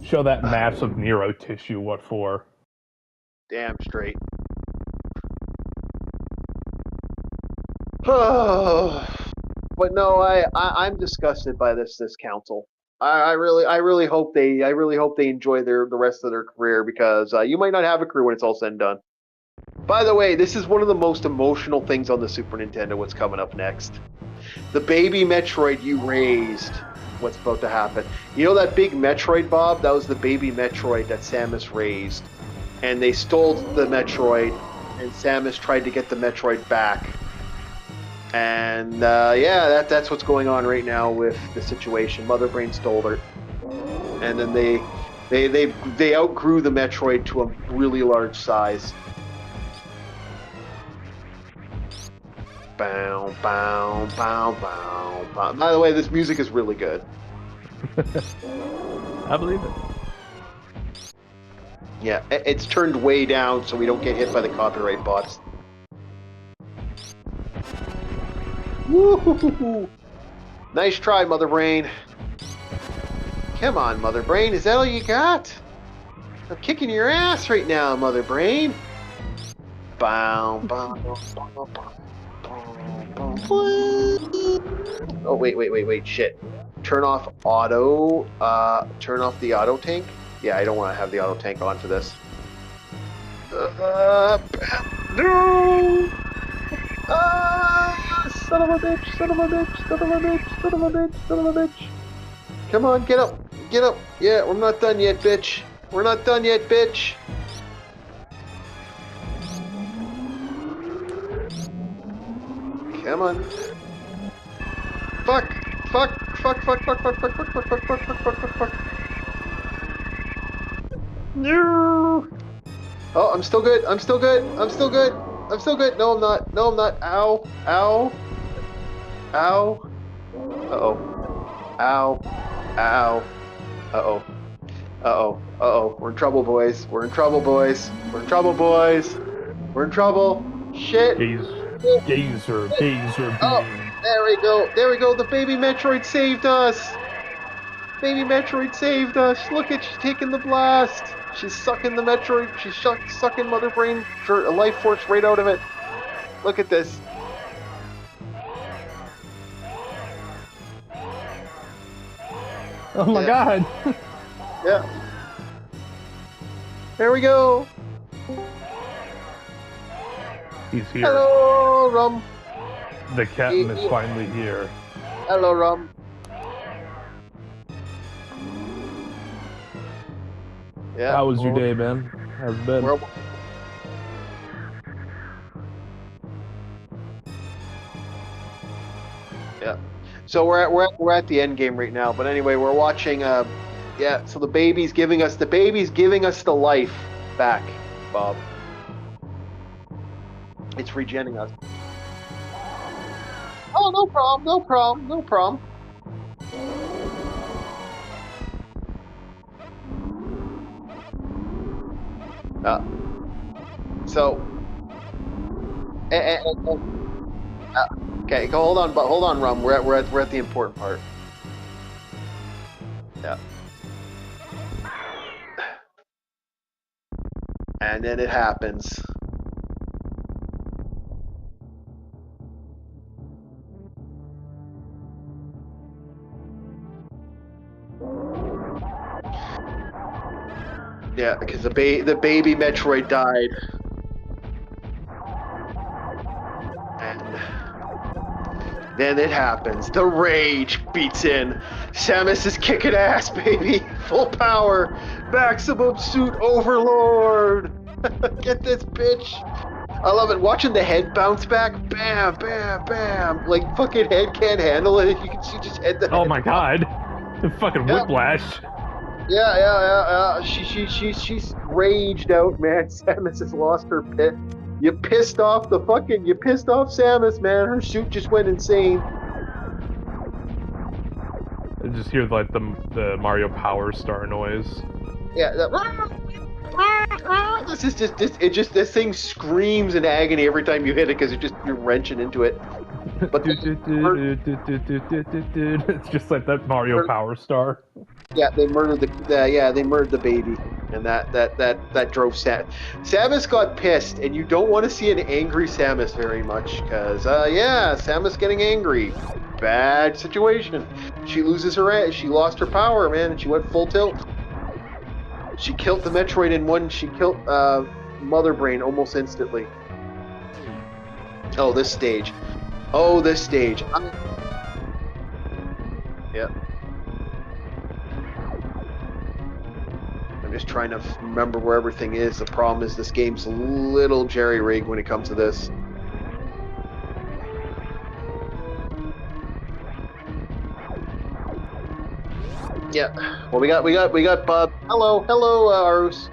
Show that massive Nero tissue, what for? Damn straight. But no, I'm disgusted by this council. I really hope they enjoy the rest of their career, because you might not have a career when it's all said and done. By the way, this is one of the most emotional things on the Super Nintendo. What's coming up next? The baby Metroid you raised. What's about to happen? You know that big Metroid, Bob? That was the baby Metroid that Samus raised, and they stole the Metroid, and Samus tried to get the Metroid back. And yeah, that's what's going on right now with the situation. Mother Brain stole her, and then they outgrew the Metroid to a really large size. Bow, bow, bow, bow, bow. By the way, this music is really good. I believe it. Yeah, it's turned way down so we don't get hit by the copyright bots. Woo-hoo-hoo-hoo. Nice try, Mother Brain. Come on, Mother Brain. Is that all you got? I'm kicking your ass right now, Mother Brain. Bow, bow, bow, bow, bow, bow. Oh, wait. Shit. Turn off auto. Turn off the auto tank. Yeah, I don't want to have the auto tank on for this. No! Son of a bitch, son of a bitch, son of a bitch, son of a bitch, son of a bitch. Come on, get up, get up. Yeah, we're not done yet, bitch. We're not done yet, bitch. Come on. Fuck, fuck, fuck, fuck, fuck, fuck, fuck, fuck, fuck, fuck, fuck, fuck, fuck, fuck, fuck. No. Oh, I'm still good. I'm still good. I'm still good. I'm still good. No, I'm not. No, I'm not. Ow. Ow. Ow. Uh-oh. Ow. Ow. Uh-oh. Uh-oh. Uh-oh. We're in trouble, boys. We're in trouble, boys. We're in trouble, boys. We're in trouble. Shit. Gazer beam. Oh, there we go. There we go. The baby Metroid saved us. Baby Metroid saved us. Look at, she's taking the blast. She's sucking the Metroid. She's sucking Mother Brain for a life force right out of it. Look at this. Oh my god. Yeah. There we go. He's here. Hello, Rum. The captain is finally here. Hello, Rum. Yeah. How was your day, man? How's it been? Yeah. So we're at the end game right now. But anyway, we're watching. Yeah. So the baby's giving us the life back, Bob. It's regenning us. Oh, no problem. No problem. No problem. So, okay, hold on, Rum. We're at the important part. Yeah. And then it happens. Yeah, because the baby Metroid died. And then it happens. The rage beats in. Samus is kicking ass, baby. Full power. Maximum suit overlord. Get this bitch. I love it. Watching the head bounce back. Bam, bam, bam. Like fucking head can't handle it. You can see just head the Oh head. my god. Fucking whiplash. Yeah. She's raged out, man. Samus has lost her pit. You pissed off Samus, man. Her suit just went insane. I just hear like the Mario Power Star noise. Yeah. This thing screams in agony every time you hit it because you're wrenching into it. But it's just like that Mario Power Star. Yeah, they murdered the baby. and that drove Samus got pissed, and you don't want to see an angry Samus very much, because yeah, Samus getting angry, bad situation. She loses her, she lost her power, man, and she went full tilt. She killed the Metroid in one. She killed Mother Brain almost instantly. Oh, this stage. Oh, this stage. Yeah. I'm just trying to remember where everything is. The problem is this game's a little jerry-rigged when it comes to this. Yeah. Well, we got Bob. Hello, Arus.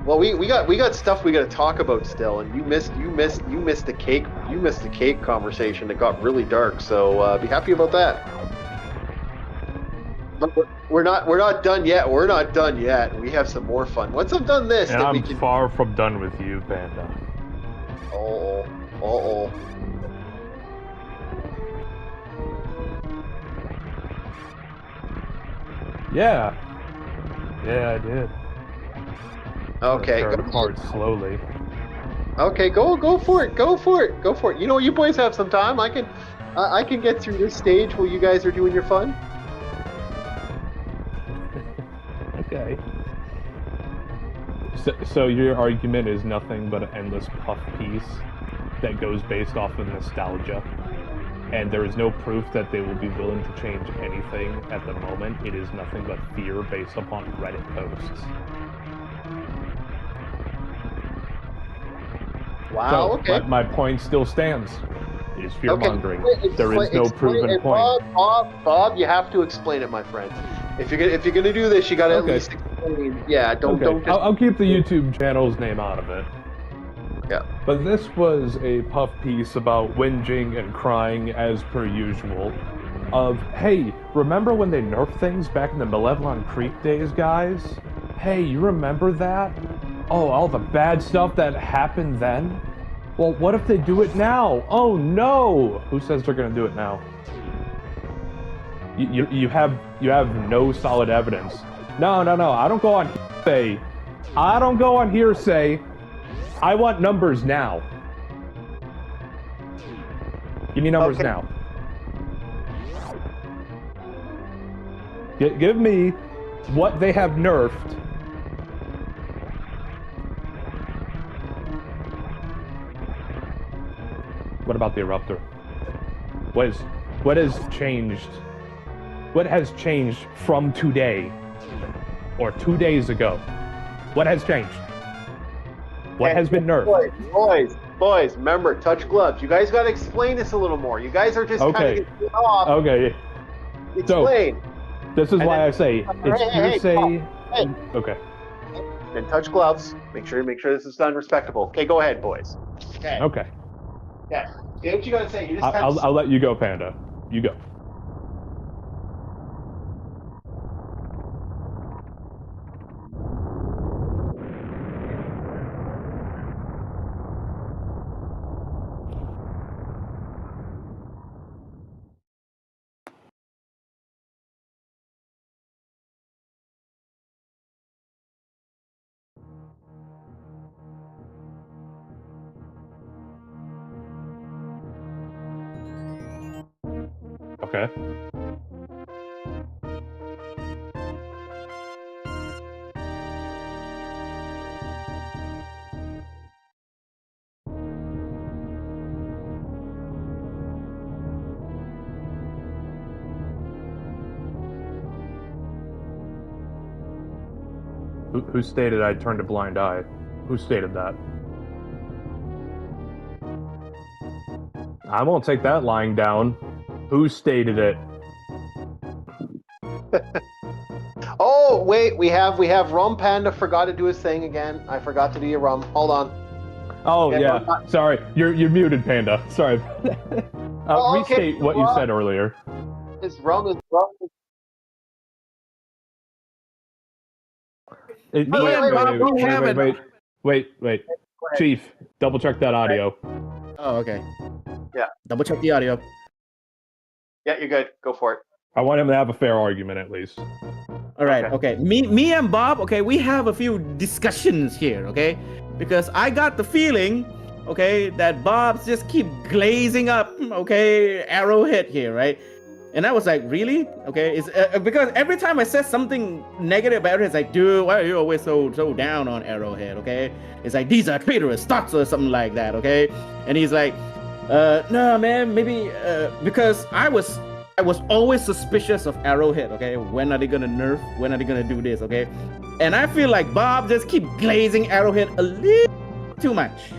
Well, we got stuff we got to talk about still, and you missed the cake conversation that got really dark. So be happy about that. But we're not done yet. We're not done yet. We have some more fun. Once I've done this, and then I'm we can... far from done with you, Panda. Oh. Yeah, I did. Okay. Go apart slowly. Okay, go for it. You know, you boys have some time. I can get through this stage while you guys are doing your fun. Okay. So your argument is nothing but an endless puff piece that goes based off of nostalgia, and there is no proof that they will be willing to change anything at the moment. It is nothing but fear based upon Reddit posts. Wow, so, okay. My point still stands. It is fear-mongering. Okay. There is no proven point. Bob, you have to explain it, my friend. If you're gonna do this, you gotta at least explain. Yeah, don't just... I'll keep the YouTube channel's name out of it. Yeah. But this was a puff piece about whinging and crying as per usual. Of, hey, remember when they nerfed things back in the Malevelon Creek days, guys? Hey, you remember that? Oh, all the bad stuff that happened then? Well, what if they do it now? Oh no! Who says they're gonna do it now? You have no solid evidence. No, I don't go on hearsay. I don't go on hearsay. I want numbers now. Give me numbers now. Give me what they have nerfed. What about the Eruptor? What has changed? What has changed from today? Or 2 days ago? What has changed? What has been nerfed? Boys, remember, touch gloves. You guys gotta explain this a little more. You guys are just kind of getting off. Okay. Explain. So, this is why I say it's hearsay. Hey. Okay. Then touch gloves. Make sure this is done respectable. Okay, go ahead, boys. Okay. Yeah. Say what you gotta say. You just I'll let you go, Panda. You go. Okay. Who stated I turned a blind eye? Who stated that? I won't take that lying down. Who stated it? Oh, wait, we have Rum Panda forgot to do his thing again. I forgot to do your rum. Hold on. Oh, yeah. Sorry. You're muted, Panda. Sorry. Restate what you said earlier. His rum is... Wait. Chief, double check that audio. Oh, okay. Yeah. Double check the audio. Yeah, you're good. Go for it. I want him to have a fair argument at least. All right. Okay. Okay. Me and Bob. Okay. We have a few discussions here. Okay. Because I got the feeling, okay, that Bob's just keep glazing up. Okay, Arrowhead here, right? And I was like, really? Okay. It's because every time I said something negative about it, it's like, dude, why are you always so down on Arrowhead? Okay. It's like these are traitorous stocks or something like that. Okay. And he's like, no, man, maybe because I was always suspicious of Arrowhead. Okay, when are they gonna nerf? When are they gonna do this? Okay, and I feel like Bob just keep glazing Arrowhead a little too much.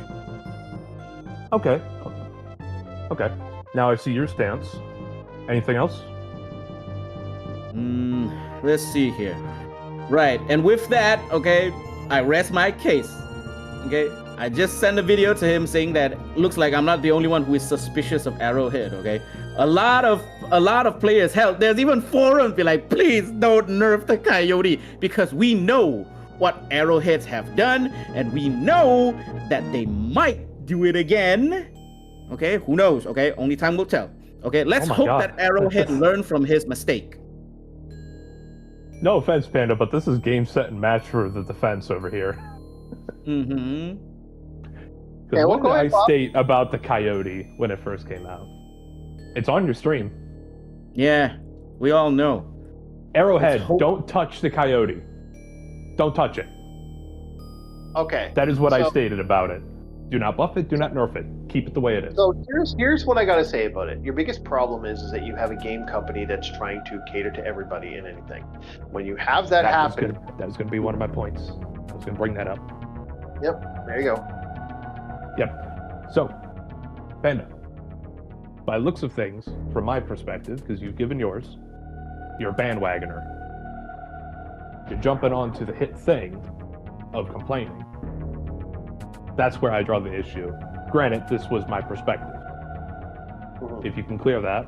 Okay. Okay. Now I see your stance. Anything else? Let's see here. Right, and with that, okay, I rest my case. Okay, I just sent a video to him saying that looks like I'm not the only one who is suspicious of Arrowhead. Okay, a lot of players, hell, there's even forums be like, please don't nerf the Coyote because we know what Arrowheads have done and we know that they might do it again. Okay, who knows? Okay, only time will tell. Okay, let's Oh my hope God. that Arrowhead learned from his mistake. No offense, Panda, but this is game, set, and match for the defense over here. Mm-hmm. Because what did I state about the Coyote when it first came out? It's on your stream. Yeah, we all know. Arrowhead, don't touch the Coyote. Don't touch it. Okay. That is what I stated about it. Do not buff it, do not nerf it. Keep it the way it is. So here's what I gotta say about it. Your biggest problem is that you have a game company that's trying to cater to everybody and anything. When you have that happen, that was going to be one of my points. I was going to bring that up. Yep, there you go. Yep. So, Panda, by looks of things, from my perspective, because you've given yours, you're a bandwagoner. You're jumping onto the hit thing of complaining. That's where I draw the issue. Granted, this was my perspective. Mm-hmm. If you can clear that,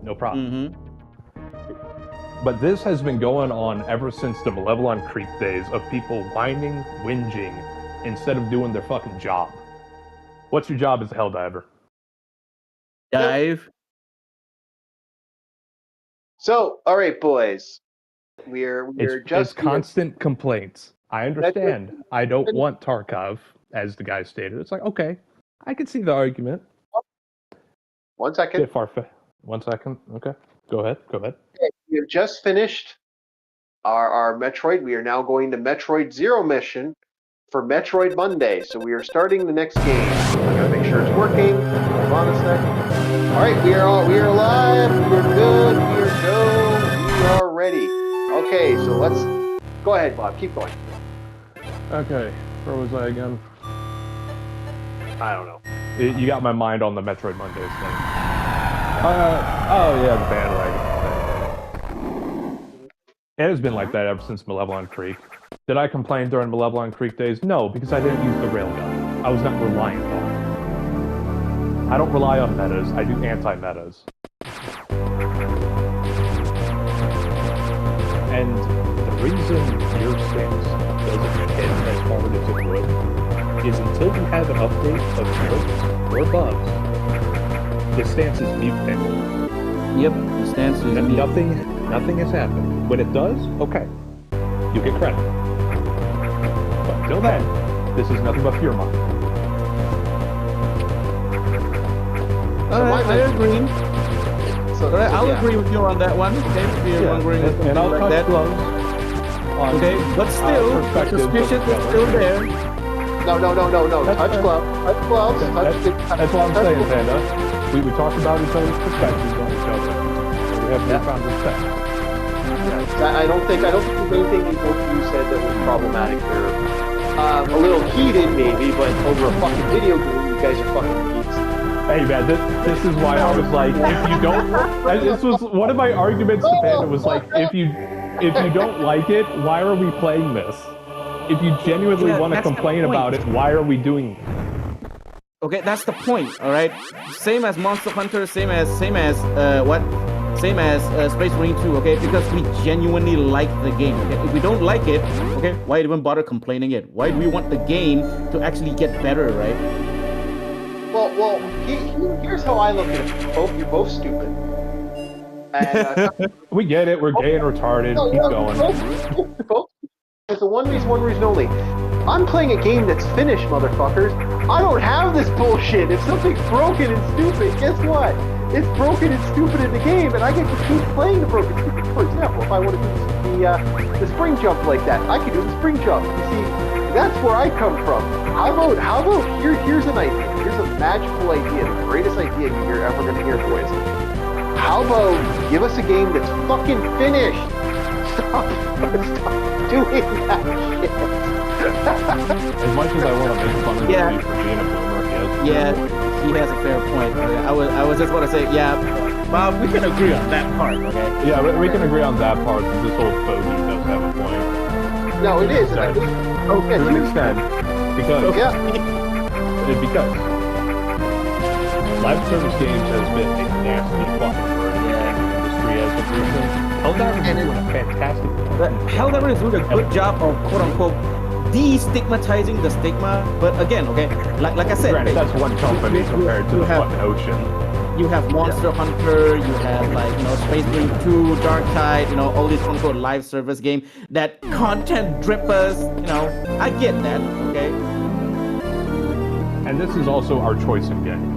no problem. Mm-hmm. But this has been going on ever since the Malevolon Creek days of people whining, whinging, instead of doing their fucking job. What's your job as a Helldiver? Dive. So, all right, boys. We're It's constant complaints. I understand. I don't want Tarkov, as the guy stated. It's like, okay, I can see the argument. 1 second. Bit far-fetched. 1 second. Okay. Go ahead. Okay, we have just finished our Metroid. We are now going to Metroid Zero mission for Metroid Monday. So we are starting the next game. I gotta make sure it's working. Hold on a second. All right, we are live. We are good. We are go. We are ready. Okay, so let's go ahead, Bob. Keep going. Okay. Where was I again? I don't know. You got my mind on the Metroid Mondays thing. Oh yeah, the bandwagon thing. It has been like that ever since Malevolon Creek. Did I complain during Malevolon Creek days? No, because I didn't use the railgun. I was not reliant on it. I don't rely on metas, I do anti-metas. And the reason your stance doesn't hit as hard as it would is until you have an update of glitches or bugs, the stance is mute thing. Yep, the stance is mute. Nothing has happened. When it does, okay, you get credit. But until then, this is nothing but fear mongering. I agree. I'll agree with you on that one. Okay, fear mongering and I'll touch that. gloves. Okay, but still, suspicion is still there. No. Touch gloves. That's what I'm saying, Panda. We talked about each other's perspectives on each other. And we have newfound respect. Yeah, I don't think there's anything you both of you said that was problematic there. A little heated maybe, but over a fucking video game, you guys are fucking geeks. Hey man, this is why I was like, if you don't, this was one of my arguments to Panda was like, if you don't like it, why are we playing this? If you genuinely want to complain about it, why are we doing it? Okay, that's the point. All right, same as Monster Hunter, same as Space Marine 2. Okay, because we genuinely like the game. Okay, if we don't like it, okay, why even bother complaining it? Why do we want the game to actually get better, right? Well, here's how I look at it. You're both stupid. And We get it. We're gay and retarded. Keep going. It's the one reason only. I'm playing a game that's finished, motherfuckers. I don't have this bullshit. If something's broken and stupid, guess what? It's broken and stupid in the game, and I get to keep playing the broken stupid. For example, if I want to do the spring jump like that, I can do the spring jump. You see, that's where I come from. How about here's an idea. Here's a magical idea, the greatest idea you're ever going to hear, boys. How about give us a game that's fucking finished? Stop doing that shit. As much as I want to make fun of you for being a boomer, he has a fair point. I was just want to say, Bob, we can agree on that part, okay? Yeah, we can agree on that part. This old bogey does have a point. No, it is. To an extent, because live service games has been a nasty fucking word in the industry as of recent. Helldivers is doing a fantastic job. Helldivers is doing a good job of quote-unquote destigmatizing the stigma, but again, okay, like I said, granted, that's one company compared to the fucking ocean. You have Monster Hunter, you have Space Marine 2, Dark Tide, all these quote-unquote live service game that content drippers, I get that, okay? And this is also our choice of game.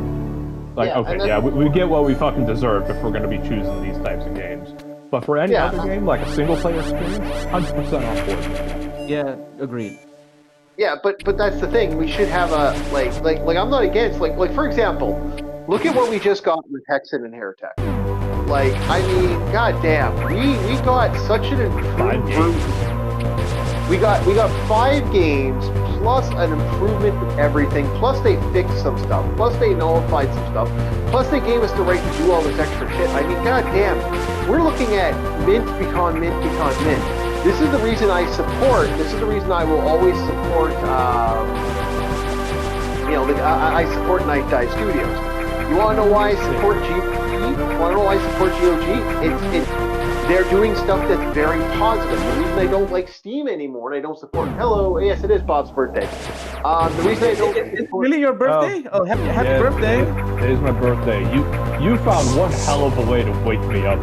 We get what we fucking deserve if we're going to be choosing these types of games. But for any other game, like a single-player experience, 100% on board. Yeah, agreed. Yeah, but that's the thing. We should have a like I'm not against like for example, look at what we just got with Hexen and Heretic. Like, I mean, goddamn, we got such an improvement. We got 5 games plus an improvement in everything. Plus they fixed some stuff. Plus they nullified some stuff. Plus they gave us the right to do all this extra shit. I mean, goddamn, we're looking at mint becon mint becon mint. This is the reason I support. This is the reason I will always support. I support Night Dive Studios. You want to know why I support GOG? You want to know why I support GOG? They're doing stuff that's very positive. The reason I don't like Steam anymore and I don't support. Hello, yes, it is Bob's birthday. The reason I don't. It's really your birthday? Oh, happy birthday! It is my birthday. You found one hell of a way to wake me up.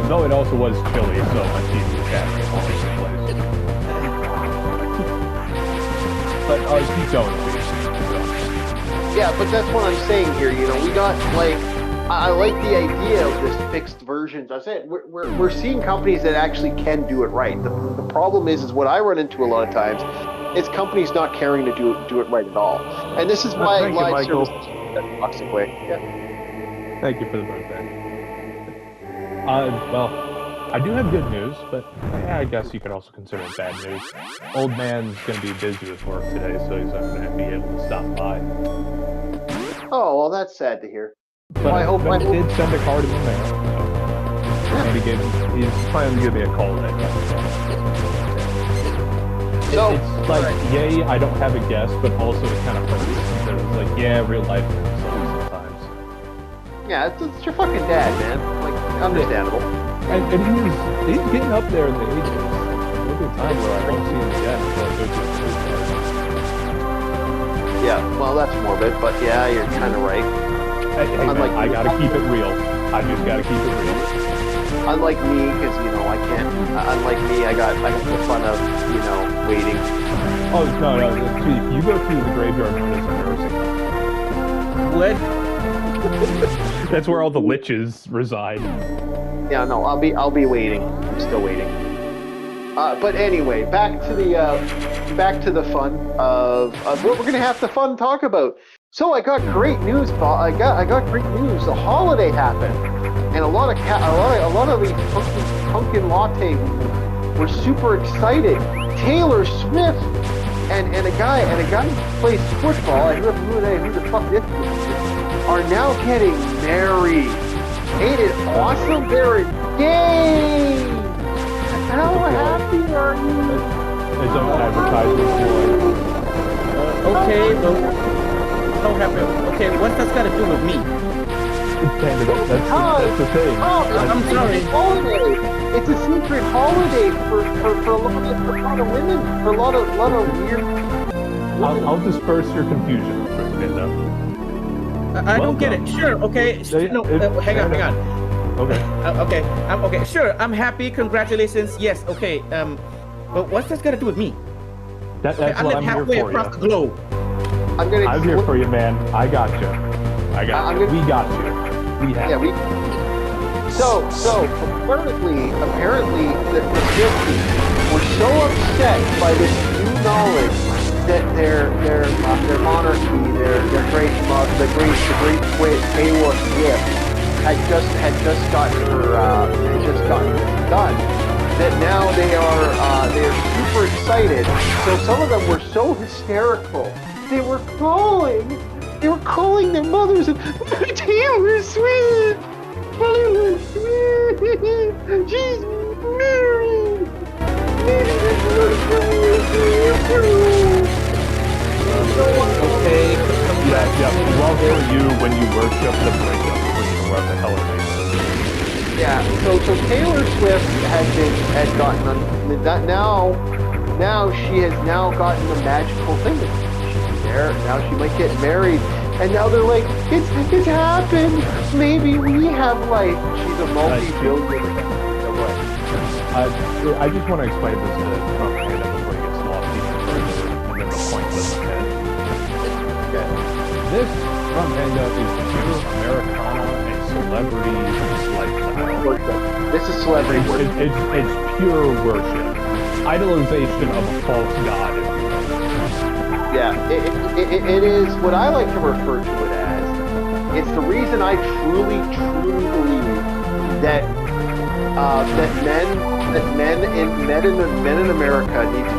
Though it also was chilly, so my team was catching all over the place. But keep going, please. Yeah, but that's what I'm saying here. We got I like the idea of this fixed versions. I said we're seeing companies that actually can do it right. The problem is what I run into a lot of times is companies not caring to do it right at all. And this is why live service is that toxic way. Yeah. Thank you for the birthday. Well, I do have good news, but I guess you could also consider it bad news. Old man's going to be busy with work today, so he's not going to be able to stop by. Oh, well, that's sad to hear. But I hope he did send a card in the mail. So he's planning to give me a call then. It's like, yay, I don't have a guest, but also it kind of hurts. Because it's like, yeah, real life sometimes. Yeah, it's your fucking dad, man. Like, understandable. And he's getting up there in the ages. There'll be a time where I won't see him again until I go to the food party. Yeah, well, that's morbid, but yeah, you're kind of right. Hey man, I gotta keep it real. I just gotta keep it real. Unlike me, because I can't. Unlike me, I got the fun of waiting. Oh no! You go to the graveyard known as a nursing home. What? That's where all the liches reside. Yeah, no, I'll be waiting. I'm still waiting. But anyway, back to the fun of what we're gonna have to talk about. So I got great news, Paul. I got great news. The holiday happened, and a lot of these pumpkin latte were super excited. Taylor Swift and a guy who plays football. I who the fuck this is, are now getting married. Ain't it awesome? They're engaged. How happy are you? It's an advertisement for okay, well. Don't have to. Okay, what's that got to do with me? That's the thing. I'm sorry. It's a secret holiday for a lot of women, for a lot of weird. I'll disperse your confusion, Nintendo. I don't get it. Sure, okay. No, hang on. Okay. Okay. Sure, I'm happy. Congratulations. Yes. Okay. But what's this got to do with me? That's I'm what I'm here halfway for across you. the globe. I'm here for you, man. I got you. We got you. We have. Yeah, So apparently, the 50s were so upset by this new knowledge that their monarchy, their great Taylor Swift had just gotten done. That now they are super excited. So some of them were so hysterical. They were calling their mothers and Taylor Swift. Taylor Swift. She's married. Okay. Yeah. Love for you when you worship the breakup queen, or what the hell it is. Yeah, so Taylor Swift had gotten that now she has now gotten a magical thing. She's there now. She might get married, and now they're like, it's happened. Maybe we have life. She's a multi-billionaire. I just want to explain this to Trump before he gets lost even further, and then the pointless head. Okay. This propaganda is pure Americana and celebrity lifestyle. This is celebrity worship. It's pure worship. Idolization of a false god. Yeah, it is what I like to refer to it as. It's the reason I truly believe that men in America need to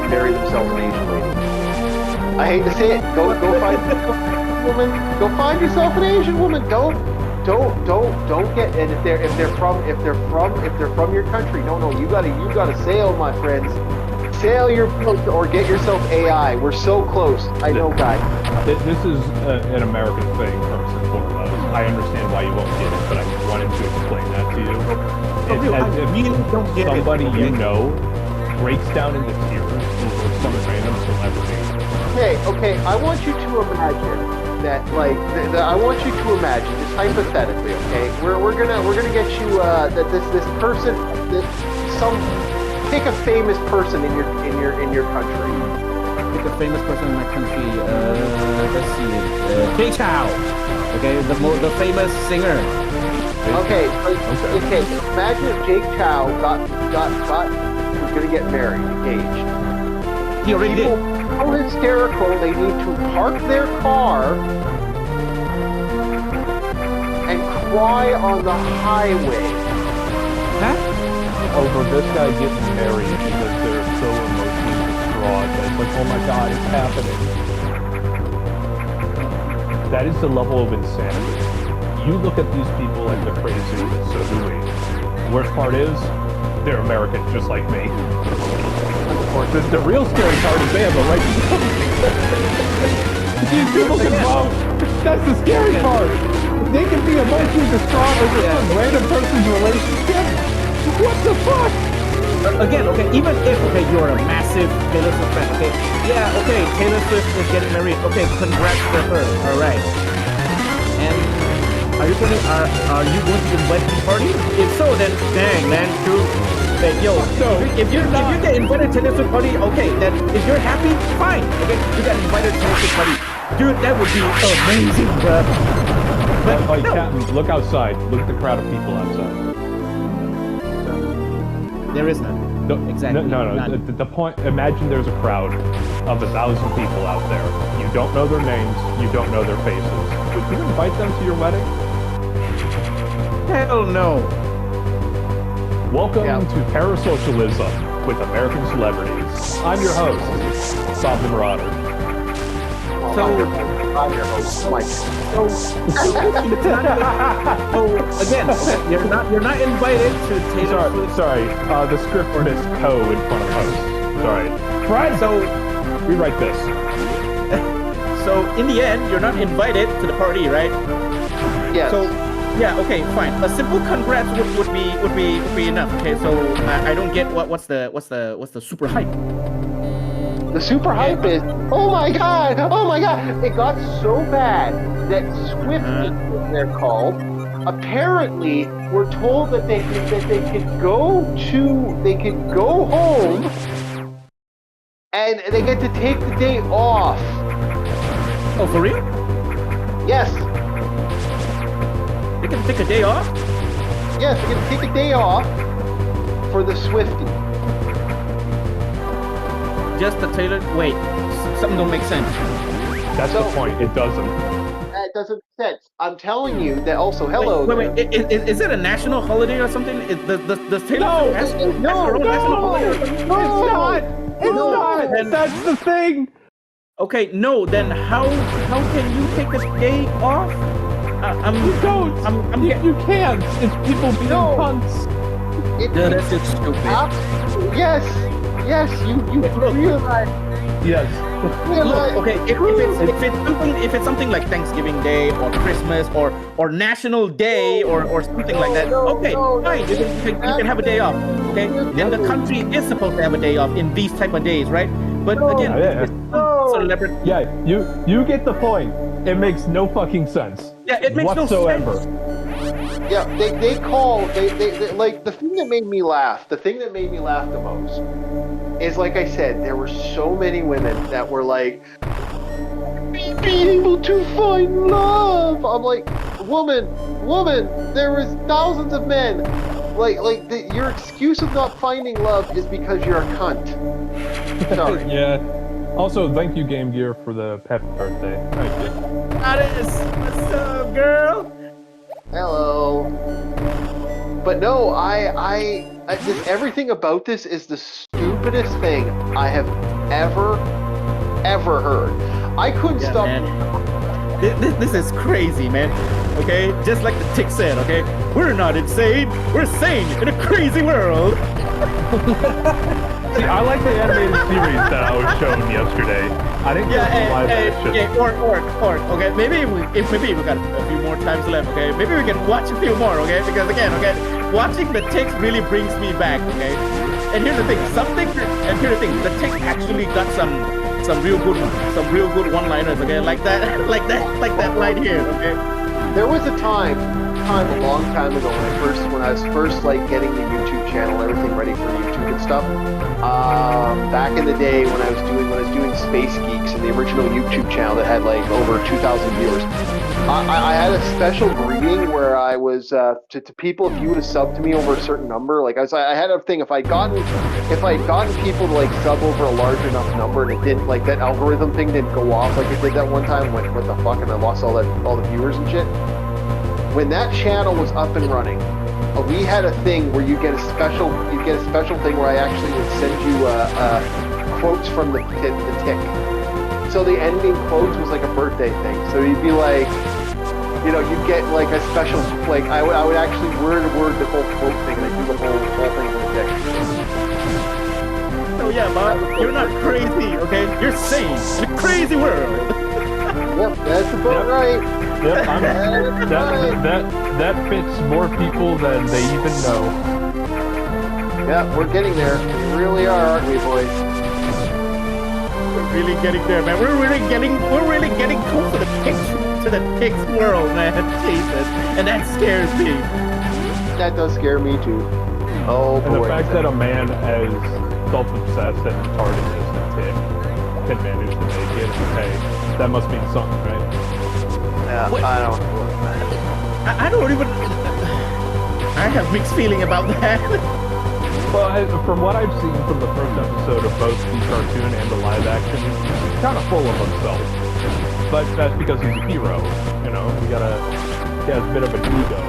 marry themselves an Asian lady. I hate to say it. Go find woman. Go find yourself an Asian woman. Don't get. And if they're from your country, no. You gotta sail, my friends. Sail your boat or get yourself AI. We're so close. I know, guys. This is an American thing, first and foremost. I understand why you won't get it, but I wanted to explain that to you. If somebody you know breaks down into tears over some random celebrity. Okay. I want you to imagine that, I want you to imagine this hypothetically. Okay, we're gonna get you that this person, pick a famous person in your country. Pick a famous person in my country. Let's see. Jay Chow. Okay, the famous singer. Okay. Imagine if Jake Chow was gonna get married, engaged. He already did. So hysterical, they need to park their car and cry on the highway. Huh? Over this guy getting married because they're so emotionally distraught that it's like, oh my god, it's happening. That is the level of insanity. You look at these people like they're crazy, and so do we. The worst part is, they're American just like me. Of course, the real scary part is they have a right to vote. These people can vote. That's the scary part. They can be emotionally distraught over some random person's relationship. What the fuck? Again, okay, even if, you're a massive Taylor Swift fan, okay, yeah, okay, Taylor Swift is getting married, okay, congrats to her, alright. And are you going to invite the party? If so, then, dang, man, dude, if you get invited to this party, okay, then if you're happy, fine, okay, you got invited to this party. Dude, that would be amazing, bruh. But no. Captain, look outside, look at the crowd of people outside. There is none. No, exactly. No. The point. Imagine there's a crowd of 1,000 people out there. You don't know their names. You don't know their faces. Would you invite them to your wedding? Hell no. Welcome to Parasocialism with American Celebrities. I'm your host, Bob the Marauder. I'm your host, Mike. Again, you're not invited to Taylor Swift. Sorry. The script missed co in front of host. Sorry. Right. So rewrite this. So in the end, you're not invited to the party, right? Yes. So yeah, okay, fine. A simple congrats would be enough. Okay, so I don't get what's the super hype. The super hype is, oh my god, it got so bad that Swifties, as they're called, apparently were told that they could go home and they get to take the day off. Oh, for real? Yes. They can take a day off? Yes, they get to take a day off for the Swiftie. Just the Taylor. Wait, something don't make sense. That's the point. It doesn't. That doesn't make sense. I'm telling you that also. Hello. Wait. Is it a national holiday or something? Does Taylor has her own national holiday or something? It's not. It's not. Then, That's the thing. Okay, no. Then how can you take a day off? You don't. You can't. It's people being cunts. That's just stupid. Yes. You realize. Yes. Look, okay, if it's something like Thanksgiving Day or Christmas or National Day or something like that, okay, fine, you can have a day off, okay? And the country is supposed to have a day off in these type of days, right? But again, it's celebrity. Yeah, you get the point. It makes no fucking sense. Yeah, it makes whatsoever. no sense. Yeah, they like the thing that made me laugh. The thing that made me laugh the most is, like I said, there were so many women that were like, be able to find love. I'm like, woman, there was thousands of men. Your excuse of not finding love is because you're a cunt. Sorry. Yeah. Also, thank you, Game Gear, for the happy birthday. Thank you. What's up, girl? Hello. But no, I just everything about this is the stupidest thing I have ever heard. I couldn't stop. Man. This is crazy, man. Okay, just like the tick said. Okay, we're not insane. We're sane in a crazy world. See, I like the animated series that I was shown yesterday. I didn't get the live action. Or, okay, maybe we got a few more times left, okay? Maybe we can watch a few more, okay? Because again, okay, watching the ticks really brings me back, okay? And here's the thing, the tick actually got some real good one-liners, okay? Like that line here, okay? There was a time a long time ago when I was first like getting the YouTube channel, everything ready for YouTube and stuff. Back in the day when I was doing Space Geeks and the original YouTube channel that had like over 2,000 viewers, I had a special greeting where I was to people, if you would have subbed to me over a certain number, like I had a thing, if I'd gotten people to like sub over a large enough number and it didn't, like that algorithm thing didn't go off like it did that one time, what the fuck, and I lost all the viewers and shit. When that channel was up and running, we had a thing where you get a special thing where I actually would send you quotes from the tick. So the ending quotes was like a birthday thing. So you'd be like, you'd get like a special, like I would actually word to word the whole quote thing, and I do the whole thing from the tick. Oh yeah, Bob, you're not crazy, okay? You're sane in a crazy world. Yep, that's about right. Yep, that fits more people than they even know. Yeah, we're getting there. We really are, aren't we, boys? We're really getting there, man. We're really getting close to the pigs world, man. Jesus, and that scares me. That does scare me too. Oh boy. And the fact that a man as self-obsessed and retarded as the tick can manage to make it, okay, that must mean something, right? Yeah, I don't. I don't even. I have mixed feeling about that. Well, from what I've seen from the first episode of both the cartoon and the live action, he's kind of full of himself. But that's because he's a hero, he has a bit of an ego.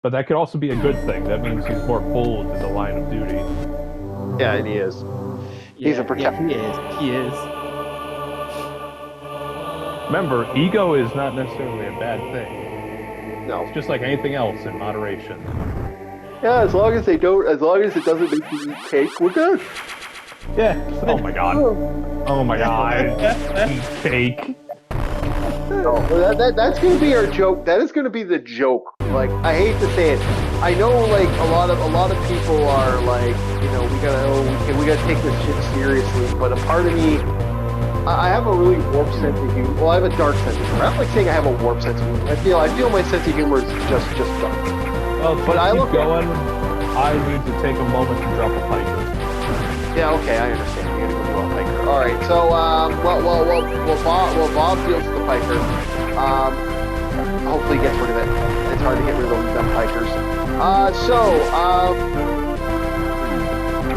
But that could also be a good thing. That means he's more full to the line of duty. Yeah, and he is. He's a protector. Yeah, he is. Remember, ego is not necessarily a bad thing. No. It's just like anything else in moderation. Yeah, as long as it doesn't make you eat cake, we're good. Yeah. Oh my god. Oh my god. Eat cake. No, that's gonna be our joke. That is gonna be the joke. Like, I hate to say it. I know, like, a lot of people are like, we gotta take this shit seriously. But a part of me I have a really warped sense of humor. Well, I have a dark sense of humor. I don't like saying I have a warped sense of humor. I feel my sense of humor is just dark. Well, But I keep look going. I need to take a moment to drop a piker. Yeah, okay, I understand. You're gonna go do a piker. All right, so Bob deals with the piker. Hopefully he gets rid of it. It's hard to get rid of them pikers.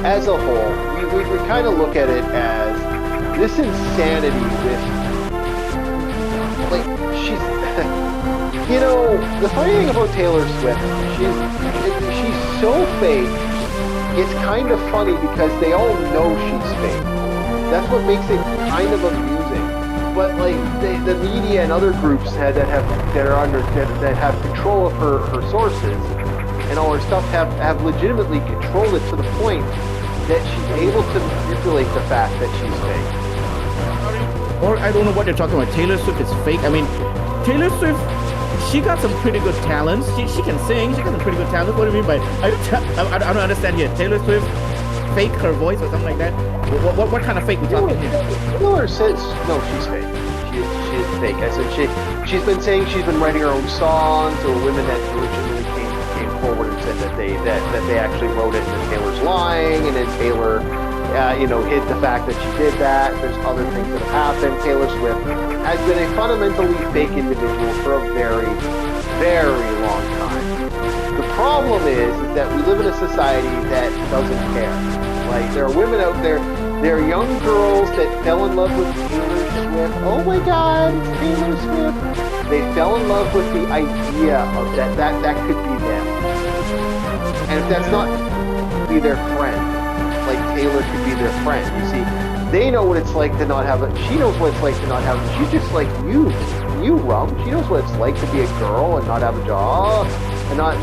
As a whole, we kind of look at it as this insanity with, like, she's, you know, the funny thing about Taylor Swift, she's so fake. It's kind of funny because they all know she's fake. That's what makes it kind of amusing. But like the media and other groups that have control of her sources and all her stuff have legitimately controlled it to the point that she's able to manipulate the fact that she's fake. Or I don't know what you're talking about. Taylor Swift is fake. I mean, Taylor Swift, she got some pretty good talents. She can sing. She got some pretty good talents. What do you mean by? I don't understand here. Taylor Swift fake her voice or something like that. What kind of fake we talking here? Taylor says no, she's fake. She is fake. I said she's been saying she's been writing her own songs. There were women that originally came forward and said that they actually wrote it and then Taylor's lying and then Taylor hid the fact that she did that. There's other things that have happened. Taylor Swift has been a fundamentally fake individual for a very, very long time. The problem is that we live in a society that doesn't care. Like, there are women out there, there are young girls that fell in love with Taylor Swift. Oh my God, it's Taylor Swift. They fell in love with the idea of that could be them. And if that's not, be their friend. Like Taylor could be their friend. You see, they know what it's like to not have it. She knows what it's like to not have it. She's just like you, Rum. She knows what it's like to be a girl and not have a job and not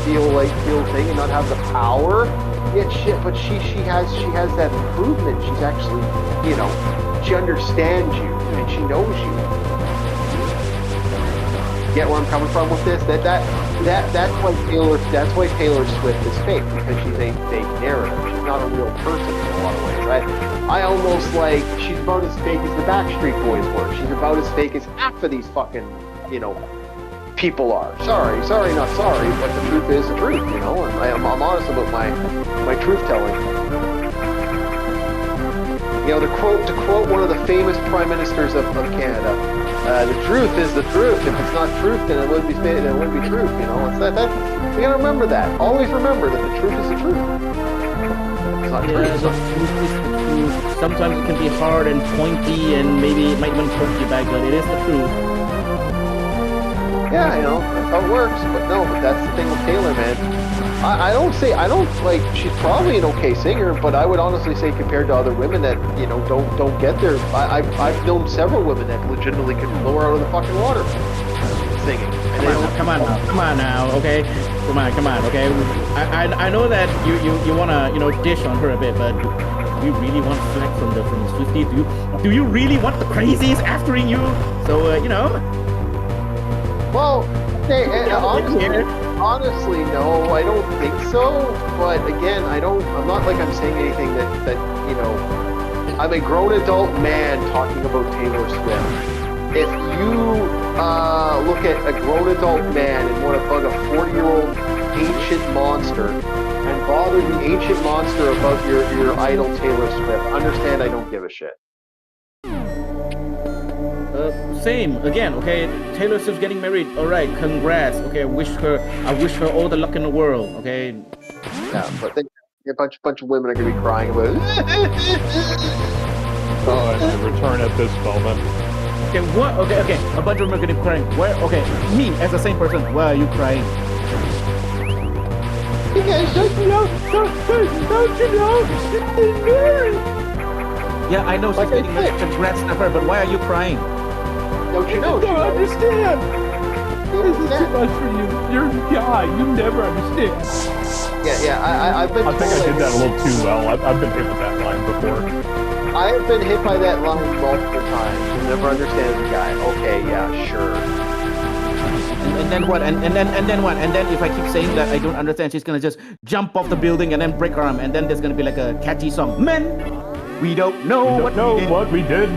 feel thing and not have the power. Yet but she has that improvement. She's actually, she understands you and she knows you. Get where I'm coming from with this? That's why Taylor Swift is fake, because she's a fake narrative. She's not a real person in a lot of ways. I almost like she's about as fake as the Backstreet Boys were. She's about as fake as half of these fucking, people are. Sorry, not sorry, but the truth is the truth, and I'm honest about my truth telling. To quote one of the famous prime ministers of Canada, the truth is the truth. If it's not truth, then it wouldn't be truth. It's that we gotta remember that. Always remember that the truth is the truth. It's not truth. The truth is the truth. Sometimes it can be hard and pointy, and maybe it might even poke you back, but it is the truth. Yeah, that's how it works. But that's the thing with Taylor, man. I don't she's probably an okay singer, but I would honestly say compared to other women that, don't get there. I've known several women that legitimately could blow her out of the fucking water singing. And come on now, okay? Come on, okay? I know that you wanna, dish on her a bit, but do you really want flex from the Swiftie? Do you really want the crazies aftering you? So, Well, honestly, no, I don't think so. But again, I'm not like I'm saying anything that I'm a grown adult man talking about Taylor Swift. If you look at a grown adult man and want to bug a 40-year-old ancient monster and bother the ancient monster about your idol Taylor Swift, understand I don't give a shit. Same again, okay? Taylor Swift's getting married. All right, congrats. Okay, I wish her all the luck in the world. Okay. Yeah, but a bunch of women are gonna be crying about it. Oh, and the return at this moment. Okay, what? Okay. A bunch of women are gonna be crying. Where? Okay, me as the same person. Why are you crying? Because don't you know? Yeah, I know she's getting married. Congrats to her, but why are you crying? Don't you know? I don't understand. This is too much for you. You're a guy. You never understand. I've been. I think I did that a little too well. I've been hit with that line before. I have been hit by that line multiple times. You never understand the guy. Okay, yeah, sure. And then what? And then what? And then if I keep saying that I don't understand, she's gonna just jump off the building and then break her arm, and then there's gonna be like a catchy song, men. We don't know We don't know what we did.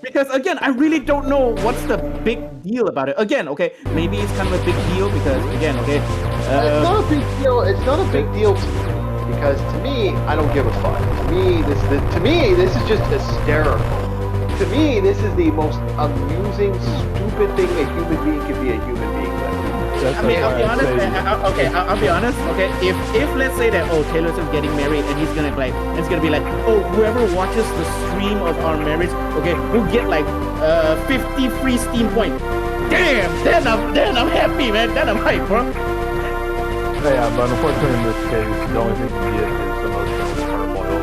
Because again, I really don't know what's the big deal about it. Again, okay, maybe it's kind of a big deal because again, okay, it's not a big deal. It's not a big deal to me because to me, I don't give a fuck. To me, this is just hysterical. To me, this is the most amusing, stupid thing a human being can be a human being with. I mean, I'll be honest. I'll be honest. Okay, if let's say that Taylor Swift getting married and he's gonna it's gonna be like, whoever watches the stream of our marriage, okay, we'll get like 50 free Steam points. Damn, then I'm happy, man. Then I'm hyped, bro. Yeah, but unfortunately in this case, the only thing you get is emotional turmoil.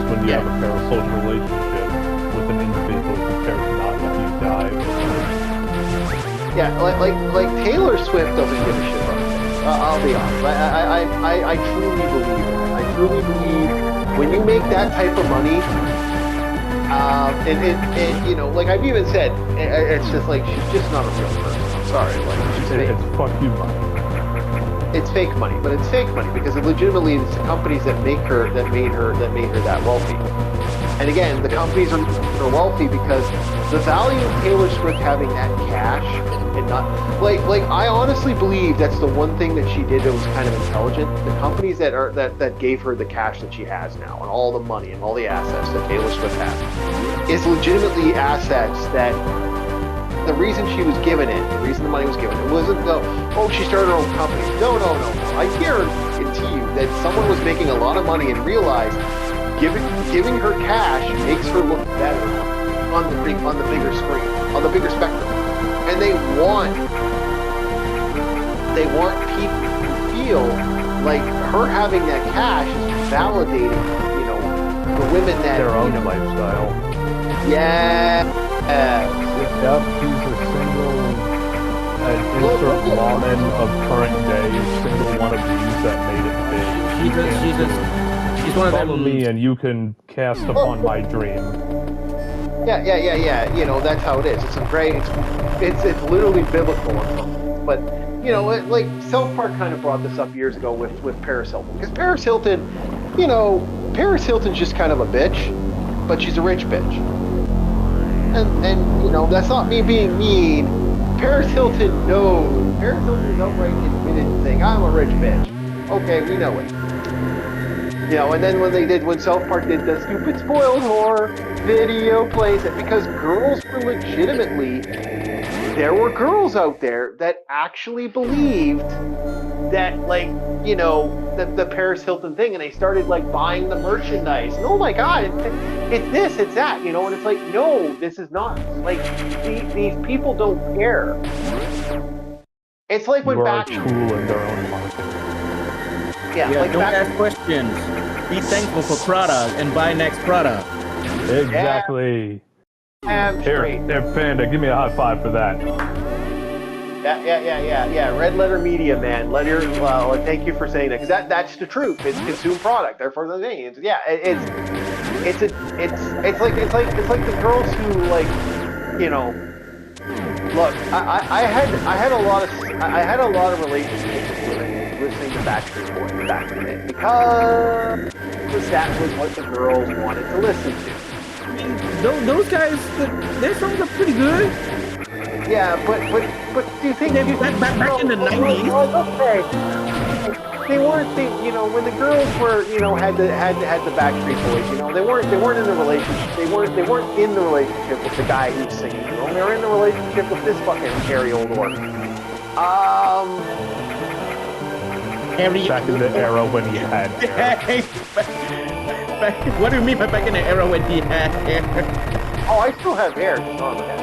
When you have a parasocial relationship with an individual compared to not if you die. Yeah, like Taylor Swift doesn't give a shit about this. I'll be honest. I truly believe it. I truly believe when you make that type of money, and you know, like I've even said, it's just like she's just not a real person. I'm sorry, like she's fake. It's fuck you money. It's fake money, but it's fake money because legitimately it's the companies that made her that wealthy. And again, the companies are wealthy because the value of Taylor Swift having that cash and not like I honestly believe that's the one thing that she did that was kind of intelligent. The companies that gave her the cash that she has now and all the money and all the assets that Taylor Swift has is legitimately assets that the reason she was given it, the reason the money was given, it wasn't she started her own company. No. I guarantee you that someone was making a lot of money and realized giving her cash makes her look better on the bigger screen, on the bigger spectrum. And they want people to feel like her having that cash is validating, you know, the women that their own lifestyle. Yeah. Yep, she's a single insert woman of current day, single one of these that made it big. She's one of them. Follow me and you can cast upon my dream. Yeah. You know, that's how it is. It's a great. It's literally biblical or something. But you know, like South Park kind of brought this up years ago with Paris Hilton, because Paris Hilton, you know, Paris Hilton's just kind of a bitch, but she's a rich bitch. And you know, that's not me being mean. Paris Hilton knows. Paris Hilton is outright admitted saying, I'm a rich bitch. Okay, we know it. You know, and then when South Park did the stupid spoiled whore video plays, because girls were legitimately, there were girls out there that actually believed that, like, you know, the Paris Hilton thing, and they started like buying the merchandise. And oh my God, it's this, it's that, you know. And it's like, no, this is not. Like these people don't care. It's like when back tool in their own market. Yeah, like don't ask questions. Be thankful for product and buy next product. Exactly. Here, Panda, give me a high five for that. Yeah. Red Letter Media, man. Thank you for saying that, because that's the truth. It's consumed product. Therefore, the thing. It's like the girls who, like, you know. Look, I had a lot of relationships with women listening to Backstreet Boys back in the day, because that was what the girls wanted to listen to. I mean, those guys, their songs are pretty good. Yeah, but do you think back in the 90s? Okay. They weren't you know, when the girls were, you know, had the Backstreet Boys, you know, they weren't in the relationship. They weren't in the relationship with the guy who's singing. You know, they were in the relationship with this fucking hairy old orc. Back in the era when he had hair. What do you mean by back in the era when he had hair? Oh, I still have hair, just not on my head.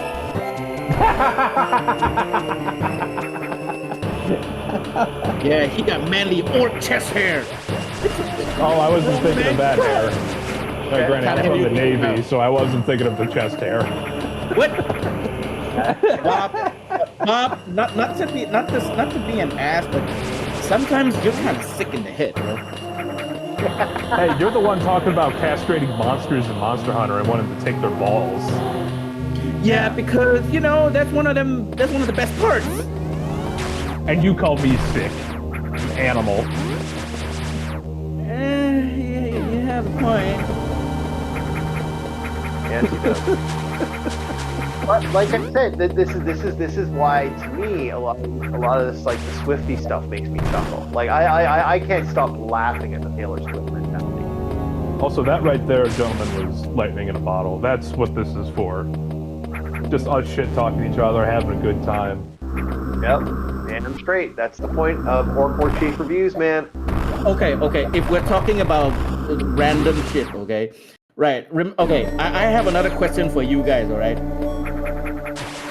Yeah, he got manly orc chest hair. Oh, I wasn't thinking of that hair. Granted, I'm from the Navy, so I wasn't thinking of the chest hair. What? Bob, not to be an ass, but sometimes you're kind of sick in the head, bro. Hey, you're the one talking about castrating monsters in Monster Hunter and wanting to take their balls. Yeah, because, you know, that's one of the best parts. And you call me sick, animal. Why? Yes, he does. But like I said, this is why to me a lot of this like the Swiftie stuff makes me chuckle. Like I can't stop laughing at the Taylor Swift mentality. Also, that right there, gentlemen, was lightning in a bottle. That's what this is for. Just us shit talking each other, having a good time. Yep, and I'm straight. That's the point of Horrorcore Chief Reviews, man. Okay. If we're talking about random shit, okay, right? Okay, I have another question for you guys, all right?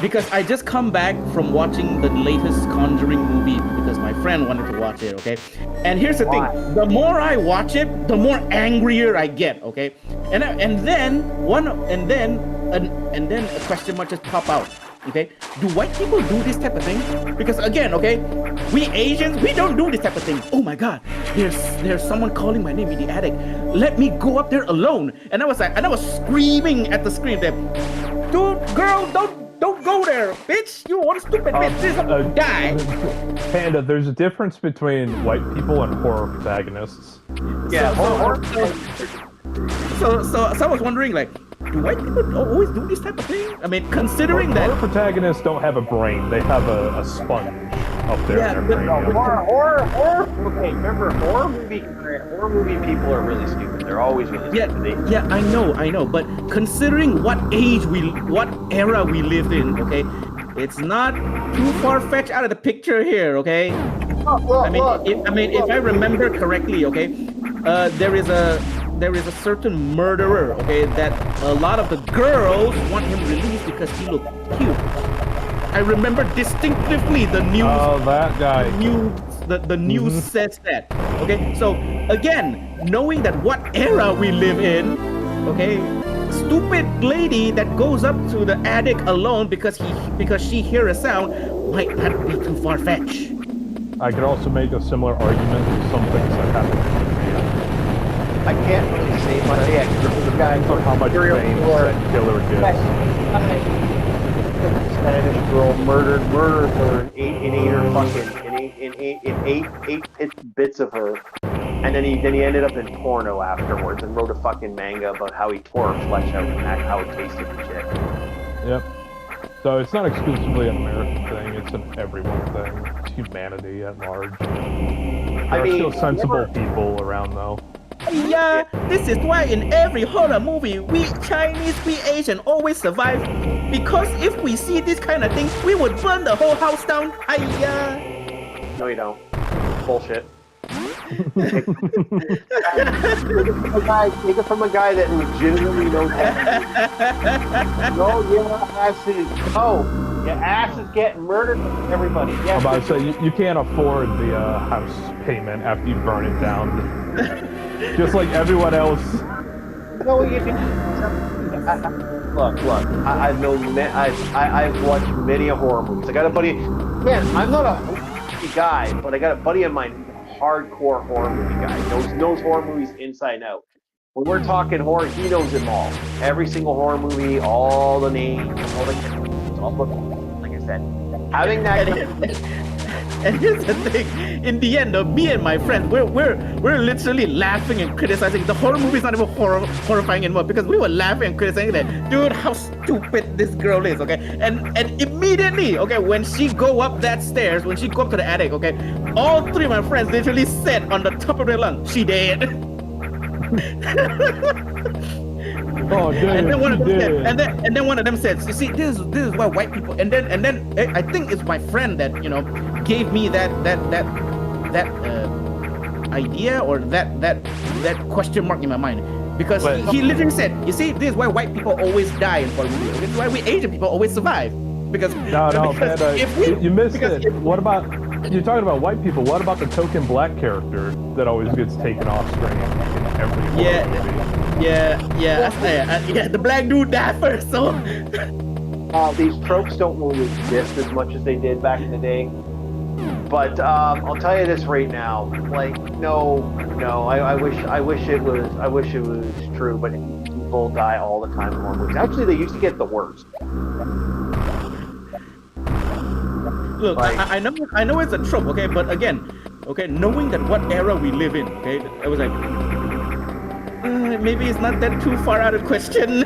Because I just come back from watching the latest Conjuring movie because my friend wanted to watch it, okay? And here's the thing: the more I watch it, the more angrier I get, okay? And then a question mark just pop out. Okay, do white people do this type of thing? Because again, okay, we Asians, we don't do this type of thing. Oh my God, there's someone calling my name in the attic. Let me go up there alone. And I was screaming at the screen that, dude, girl, don't go there, bitch. You want a stupid bitch. This is die. Panda, there's a difference between white people and horror protagonists. Yeah, So I was wondering, like, do white people always do this type of thing? I mean, considering that horror protagonists don't have a brain; they have a sponge up there in their brain. Okay, remember horror movie people are really stupid. They're always really stupid. Yeah, I know. But considering what era we lived in, okay, it's not too far-fetched out of the picture here, okay. If I remember correctly, okay, there is a certain murderer, okay, that a lot of the girls want him released because he looked cute. I remember distinctively the news. Oh, that guy. The news says that. Okay, so again, knowing that what era we live in, okay, stupid lady that goes up to the attic alone because she hears a sound might not be too far-fetched. I could also make a similar argument with some things that happen. I can't really say much. Yeah, because the guy on how much fame that killer gets. Spanish girl murdered her in eight bits of her, and then he ended up in porno afterwards and wrote a fucking manga about how he tore her flesh out and how it tasted and shit. Yep. So it's not exclusively an American thing; it's an everyone thing. It's humanity at large. There are still sensible people around, though. Yeah, this is why in every horror movie, we Chinese, we Asian always survive. Because if we see this kind of thing, we would burn the whole house down. No, you don't. Bullshit. Take it from a guy that legitimately knows that. No, your ass is getting murdered. Everybody. Yeah. I'm about to say you can't afford the house payment after you burn it down. Just like everyone else. No, you can. Look. I've watched many horror movies. I got a buddy. Man, I'm not a movie guy, but I got a buddy of mine, hardcore horror movie guy. Knows horror movies inside and out. When we're talking horror, he knows them all. Every single horror movie, all the names, all the characters, all the, like I said, having that. And here's the thing: in the end, me and my friends, we're literally laughing and criticizing. The horror movie is not even horrifying anymore because we were laughing and criticizing that, dude, how stupid this girl is. Okay, and immediately, okay, when she go up that stairs, when she go up to the attic, okay, all three of my friends literally said on the top of their lungs, "She dead." Oh, damn, and then one of them said, and then one of them said, "You see, this is why white people." And then I think it's my friend that gave me that idea or that question mark in my mind because he literally said, "You see, this is why white people always die in horror movies. This is why we Asian people always survive because you missed it. What about you're talking about white people? What about the token black character that always gets taken off screen in every horror movie? Yeah, the black dude died first, so... these tropes don't really exist as much as they did back in the day. But I'll tell you this right now, like, no, I wish it was true, but people die all the time in horror movies. Actually, they used to get the worst. Look, like, I know it's a trope, okay, but again, okay, knowing that what era we live in, okay, it was like... maybe it's not that too far out of question.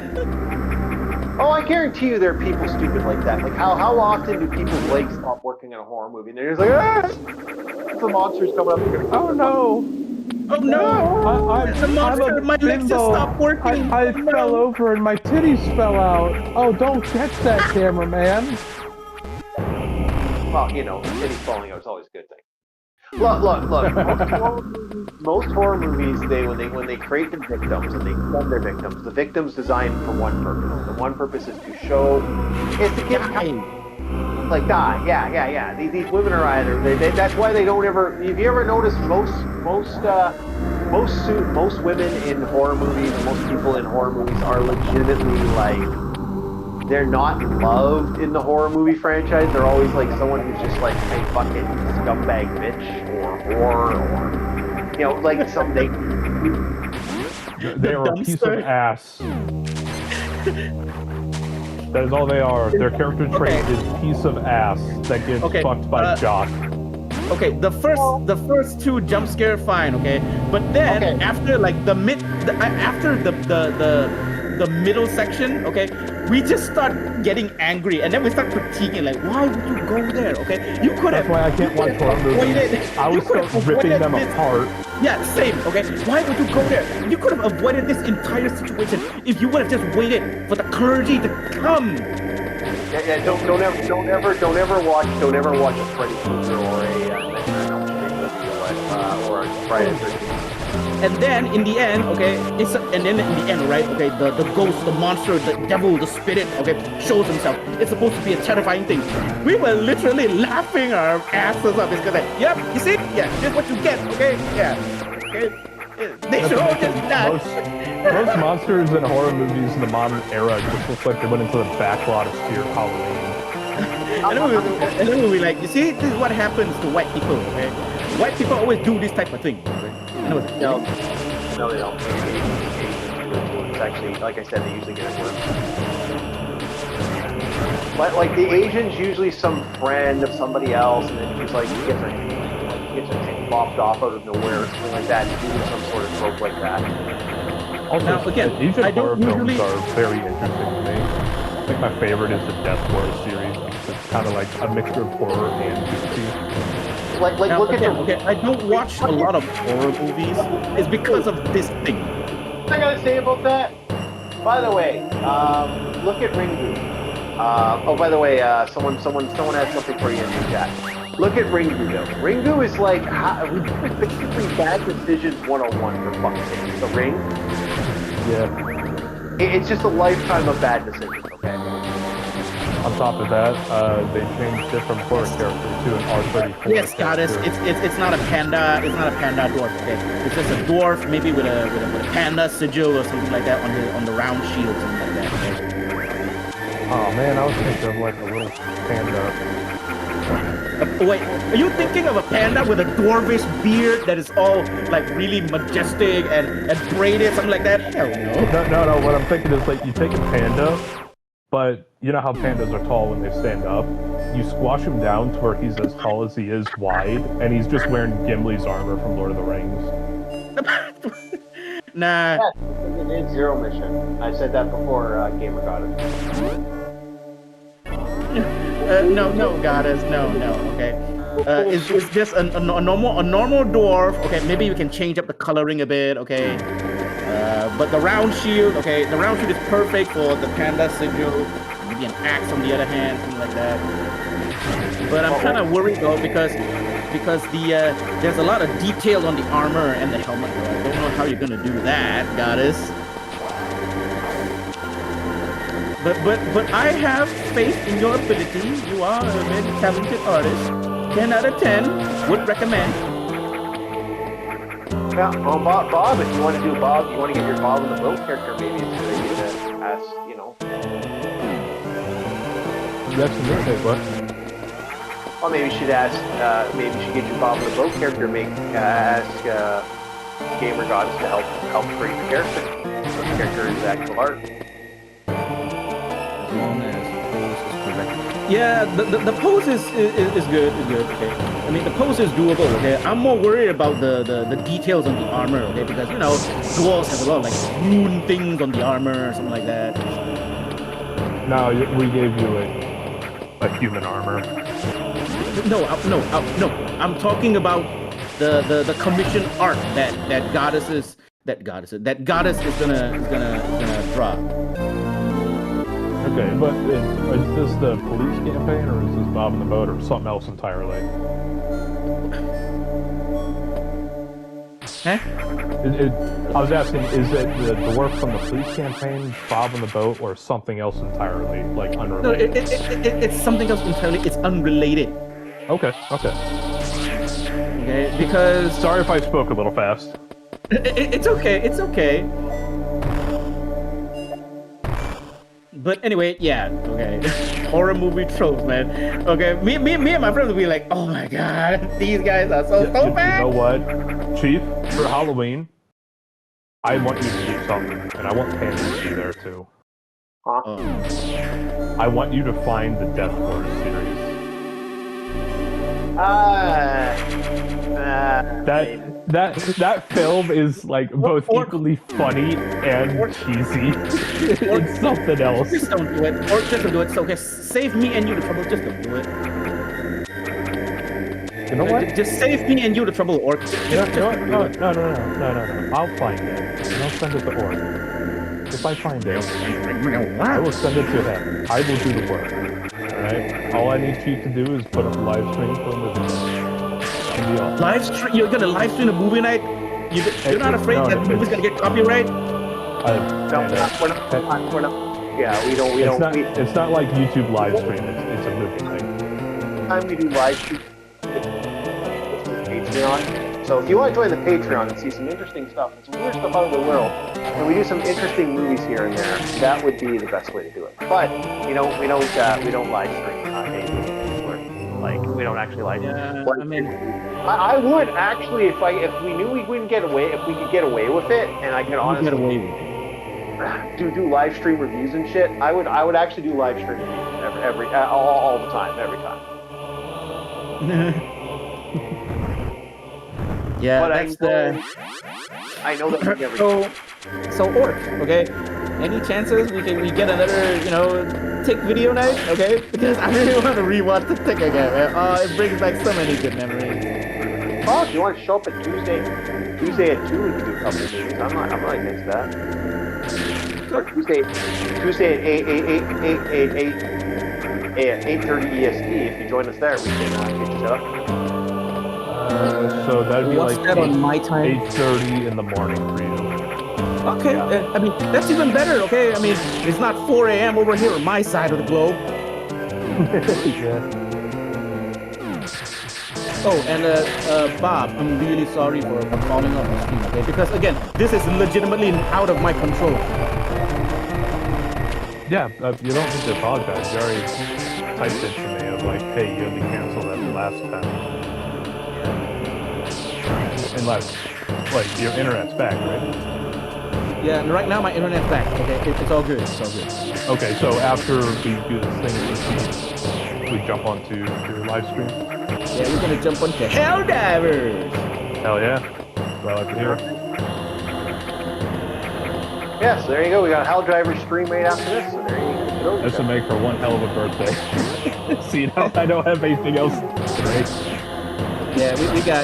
Oh, I guarantee you there are people stupid like that. Like, how often do people's legs stop working in a horror movie? And they're just like, ah! The monster's coming up. They're gonna Oh no! Oh no! The monster, my legs just stopped working. I fell over and my titties fell out. Oh, don't catch that, cameraman. Well, you know, titties falling out is always a good thing. Look. Most horror movies, when they create the victims and they send their victims, the victims designed for one purpose. The one purpose is to show, it's to give like die. Yeah. These women are either that's why they don't ever. Have you ever noticed most women in horror movies, most people in horror movies are legitimately like. They're not loved in the horror movie franchise. They're always like someone who's just like a fucking scumbag bitch or whore or, you know, like something. They are a piece of ass. That is all they are. Their character trait is piece of ass that gets fucked by Jock. Okay, the first two jump scare fine, okay, but then after like the middle section, okay, we just start getting angry, and then we start critiquing, like, why would you go there? Okay, you could have. That's why I can't watch horror movies. I would start ripping them apart. Yeah, same. Okay, why would you go there? You could have avoided this entire situation if you would have just waited for the clergy to come. Yeah. Don't ever watch a Freddy Krueger or a Friday the 13th. And then in the end, okay, right, okay, the ghost, the monster, the devil, the spirit, okay, shows himself. It's supposed to be a terrifying thing. We were literally laughing our asses off. It's because, yep, you see, yeah, this is what you get, okay, yeah, okay. They should all just die. Most monsters in horror movies in the modern era just look like they went into the backlot of Fear Halloween. And then we'll be like, you see, this is what happens to white people, okay? White people always do this type of thing. Okay? No, they don't. It's actually, like I said, they usually get it worse. But like the Asians, usually some friend of somebody else, and then she's like gets her thing popped off out of nowhere or something like that, and do some sort of trope like that. Also, now, again, Asian I horror don't films usually... are very interesting to me. I think my favorite is the Death Horror series. It's kind of like a mixture of horror and fantasy. Like now, look again, at okay, I don't watch a lot of horror movies. It's because of this thing. What I gotta say about that? By the way, look at Ringu. Oh, by the way, someone has something for you in the chat. Look at Ringu though. Ringu is like basically bad decisions 101 for fuck's sake. The Ring. Yeah. It's just a lifetime of bad decisions. Okay. On top of that, they changed it from horror character to an R34. Yes, goddess. It's not a panda. It's not a panda dwarf. Okay, it's just a dwarf, maybe with a panda sigil or something like that on the round shield, something like that. Okay? Oh man, I was thinking of like a little panda. Wait, are you thinking of a panda with a dwarvish beard that is all like really majestic and braided, something like that? Hell no. No. What I'm thinking is like you take a panda. But you know how pandas are tall when they stand up? You squash him down to where he's as tall as he is wide, and he's just wearing Gimli's armor from Lord of the Rings. Nah. Yeah, it's Zero Mission. I said that before Gamer got it. No, goddess, no, okay. It's just a normal dwarf. Okay, maybe we can change up the coloring a bit. Okay. But the round shield, okay, the round shield is perfect for the panda sigil. Maybe an axe on the other hand, something like that. But I'm kind of worried though because there's a lot of detail on the armor and the helmet. Though. I don't know how you're gonna do that, goddess. But I have faith in your ability. You are a very talented artist. 10 out of 10 would recommend. Yeah, well, Bob, if you want to do Bob, you want to get your Bob in the Boat character, maybe it's a good idea to ask, you know. Yes, what? Well, maybe you should ask, maybe you should get your Bob in the Boat character, ask Gamer Goddess to help create the character. So the character is actual art. As long as the pose is correct. Yeah, the pose is good. Is good. Okay. I mean, the pose is doable. Okay. I'm more worried about the details on the armor. Okay, because dwarves have a lot of like rune things on the armor or something like that. No, we gave you a human armor. No. I'm talking about the commission art that goddess is gonna drop. Okay, but is this the police campaign, or is this Bob in the Boat, or something else entirely? Huh? I was asking, is it the dwarf from the police campaign, Bob in the Boat, or something else entirely, like unrelated? No, it's something else entirely. It's unrelated. Okay. Okay, because Sorry if I spoke a little fast. it's okay. It's okay. But anyway, yeah, okay. Horror movie tropes, man. Okay, me and my friends will be like, oh my god, these guys are so bad. You know what, Chief? For Halloween, I want you to do something, and I want Panda to be there too. Huh? I want you to find the Death Force series. That film is like both equally funny and cheesy. It's something else. Just don't do it. Or just don't do it. So okay, save me and you the trouble. Just don't do it. You know what? Just save me and you the trouble, Orc. No. I'll find it, and I'll send it to Orc. If I find it, I will send it to him. I will do the work. Alright? All I need you to do is put up a live stream for a movie night. Live stream? You're gonna live stream a movie night? You're not afraid that the movie's gonna get copyright? No, we're not. Yeah, we don't. It's not like YouTube live stream. It's a movie night. Time we do live stream. Patreon. So if you want to join the Patreon and see some interesting stuff and some weird stuff out of the world, and we do some interesting movies here and there, that would be the best way to do it. But we don't live stream like we don't actually live stream. Yeah, I mean, I would actually if we knew we wouldn't get away if we could get away with it, and I could honestly get away with it. do live stream reviews and shit. I would actually do live stream reviews all the time, every time. Yeah, but that's I know that we never. So Orc, okay. Any chances we get another, Tick video night, okay? Because I really want to rewatch the Tick again, man. Oh, it brings back so many good memories. Oh, if you want to show up at Tuesday at 2, we can do a couple of movies. I'm not against that. Or Tuesday at 8:30 EST. If you join us there, we can get you set up. So that'd be What's like that on my time? 8:30 in the morning for you. Okay, Yeah. I mean, that's even better, okay? I mean, it's not 4 a.m. over here on my side of the globe. Yeah. Oh, and Bob, I'm really sorry for falling off the stream, okay? Because again, this is legitimately out of my control. Yeah, you don't need to apologize. You already typed it to me of like, hey, you had to cancel that last time. Unless, like, your internet's back, right? Yeah, and right now my internet's back. Okay, it's all good. It's all good. Okay, so after we do this thing, we jump onto your live stream. Yeah, we're gonna jump onto Helldivers. Hell yeah! Well, I like to hear it. Yeah, so there you go. We got a Hell Driver stream right after this. So there you go. This would make for one hell of a birthday. See, now I don't have anything else. Right? Yeah,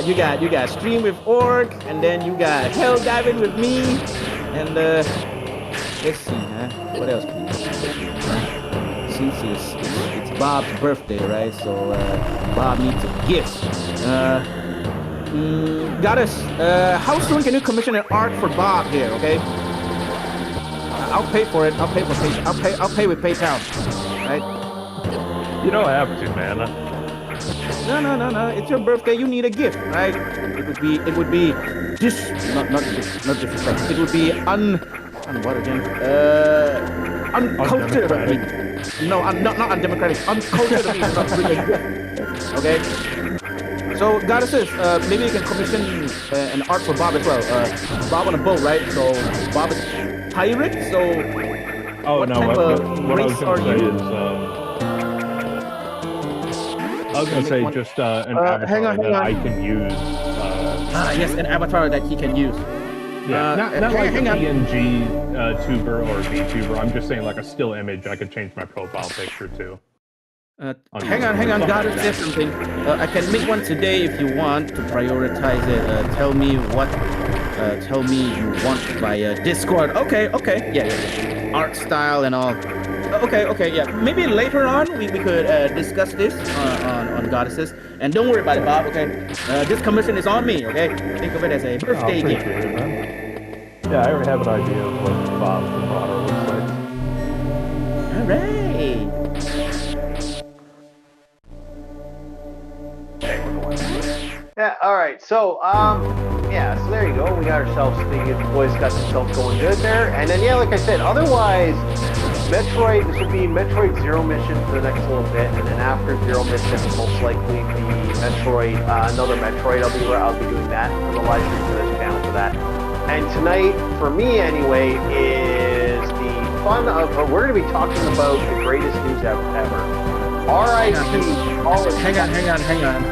you got stream with Orc, and then you got Hell Diving with me, and let's see, what else can you do? Since it's Bob's birthday, right? So Bob needs a gift. Goddess, how soon can you commission an art for Bob here? Okay, I'll pay for it. I'll pay with PayPal, right? You don't have to, man. No. It's your birthday. You need a gift, right? It would be not disrespectful. It would be what again? Uncultured of me. No, not undemocratic. Uncultured of me not to bring a gift. Okay. So goddesses, maybe you can commission an art for Bob as well. Bob on a boat, right? So Bob is pirate. So Oh what no! type What of I was race going are to say you? is, I was gonna say just an avatar hang on. that I can use. Yes, an avatar that he can use. Yeah, not like a hang on. PNG tuber or VTuber. I'm just saying like a still image I could change my profile picture to. Hang on. Gotta say something. I can make one today if you want to prioritize it. Tell me you want via Discord. Okay. Yeah. Art style and all. Okay. Yeah. Maybe later on we could discuss this on Goddesses. And don't worry about it, Bob. Okay. This commission is on me. Okay. Think of it as a birthday gift. It, man. Yeah, I already have an idea of what Bob's vibrato looks like. All right. Yeah, all right. So, so there you go. We got ourselves, the boys got themselves going good there. And then, yeah, like I said, otherwise, Metroid, this will be Metroid Zero Mission for the next little bit. And then after Zero Mission, most likely the Metroid, another Metroid, I'll be doing that for the live stream for this channel for that. And tonight, for me anyway, is the fun of, we're going to be talking about the greatest news ever. R.I.P. Hang on.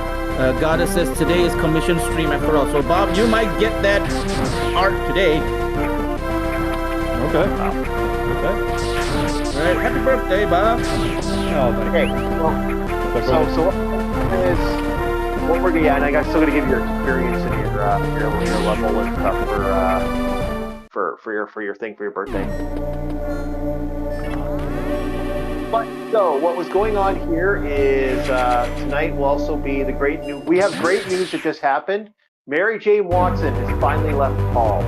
Goddess says today is commission stream after all. So Bob, you might get that art today. Okay. All right. Happy birthday, Bob. Oh, okay. So what we're gonna, and I got still gonna give your experience and your level and stuff for your thing for your birthday. But so what was going on here is tonight will also be the great news. We have great news that just happened. Mary Jane Watson has finally left Paul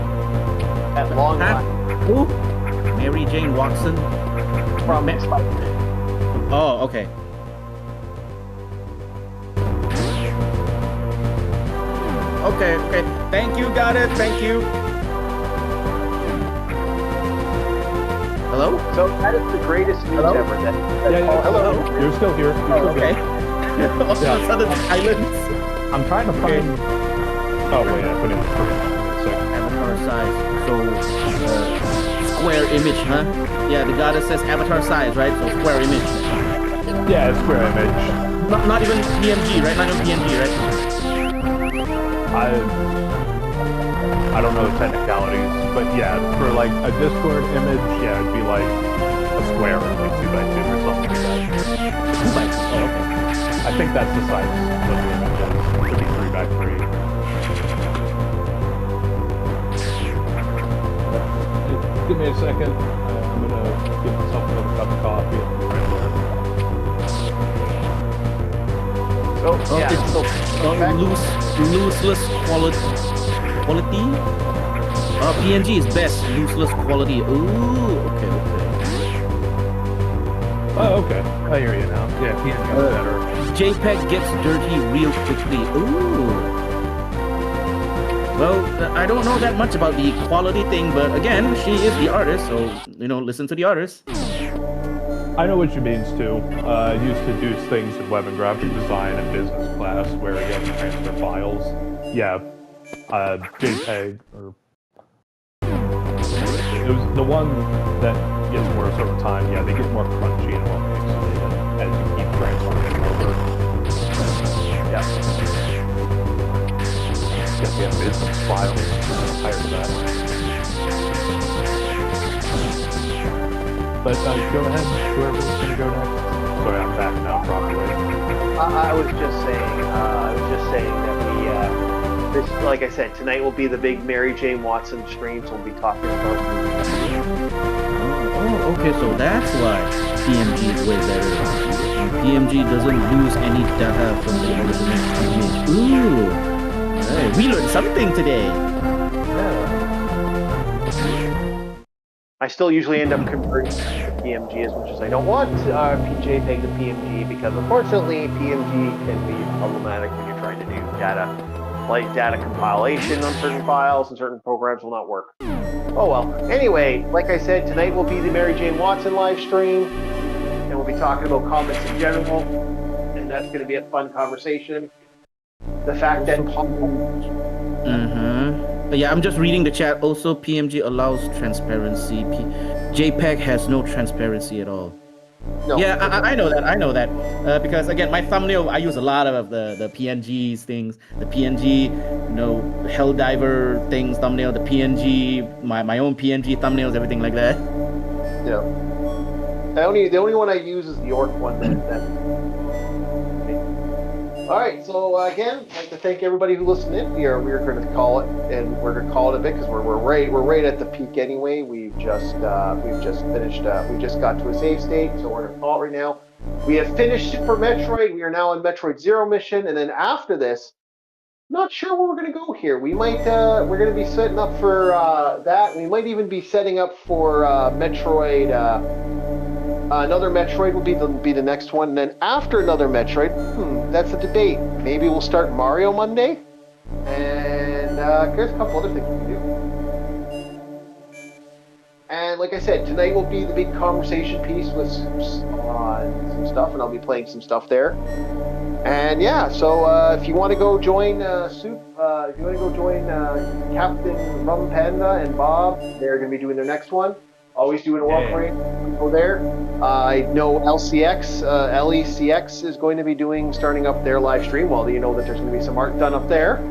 at long last. Who? Mary Jane Watson From Spider-Man. Oh, okay. Okay. Thank you, Goddess. Thank you. Hello? So that is the greatest news ever. Hello. You're still here. Okay. All of a sudden, silence. I'm trying to find. Oh wait, I put in the first. Avatar size. So square image, huh? Yeah, the Goddess says avatar size, right? So square image. Yeah, it's square image. Not even PNG, right? Not even PNG, right? I don't know the technicalities, but yeah, for like a Discord image, yeah, it'd be like a square, like 2x2 or something like that. 2x2. Oh, okay. I think that's the size of the image. It should be 3x3. Give me a second. I'm gonna give myself another cup of coffee. So yeah, looseless quality. PNG is best. Looseless quality. Ooh, okay. Oh, okay. I hear you now. Yeah, PNG is better. JPEG gets dirty real quickly. Ooh. Well, I don't know that much about the quality thing, but again, she is the artist, so, listen to the artist. I know what she means, too. I used to do things in web and graphic design and business class where you have to transfer files. Yeah, JPEG, or... It was the one that gets worse over time. Yeah, they get more crunchy and more pixelated as you keep transferring them over. Yeah. Guess we have business files. Higher that. But go ahead, whoever's gonna go next. Sorry, I'm back now properly. I was just saying that this, like I said, tonight will be the big Mary Jane Watson stream, so we'll be talking about. Oh, okay, so that's why PMG is way better. PMG doesn't lose any data from the original image. Ooh, hey, we learned something today. I still usually end up converting to PMG as much as I don't want JPEG to PMG because unfortunately PMG can be problematic when you're trying to do data compilation on certain files and certain programs will not work. Oh well. Anyway, like I said, tonight will be the Mary Jane Watson live stream, and we'll be talking about comics in general, and that's going to be a fun conversation. The fact that yeah, I'm just reading the chat. Also, PMG allows transparency. JPEG has no transparency at all. No. Yeah, I know that. I know that. Because again, my thumbnail, I use a lot of the PNGs things, the PNG, Helldiver things, thumbnail, the PNG, my own PNG thumbnails, everything like that. Yeah. The only one I use is the Orc one. All right. So again, I'd like to thank everybody who listened in. We're going to call it, and we're going to call it a bit because we're right at the peak anyway. We've just finished. We just got to a save state, so we're going to call it right now. We have finished Super Metroid. We are now on Metroid Zero mission, and then after this, not sure where we're going to go here. We might we're going to be setting up for that. We might even be setting up for Metroid. Another Metroid will be the next one, and then after another Metroid, that's a debate. Maybe we'll start Mario Monday, and there's a couple other things we can do. And like I said, tonight will be the big conversation piece with some stuff, and I'll be playing some stuff there. And yeah, so if you want to go join if you want to go join Captain Rum Panda and Bob, they're going to be doing their next one. Always doing a walk raid. Go there. I know LECX is going to be starting up their live stream. Well, you know that there's going to be some art done up there.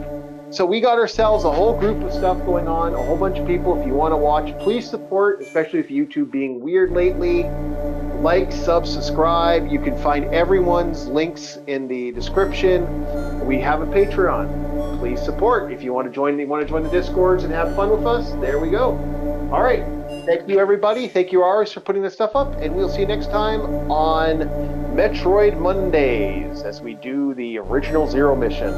So we got ourselves a whole group of stuff going on, a whole bunch of people. If you want to watch, please support, especially if YouTube being weird lately. Like, sub, subscribe. You can find everyone's links in the description. We have a Patreon. Please support. If you want to join the Discords and have fun with us, there we go. All right. Thank you, everybody. Thank you, Aris, for putting this stuff up, and we'll see you next time on Metroid Mondays as we do the original Zero mission.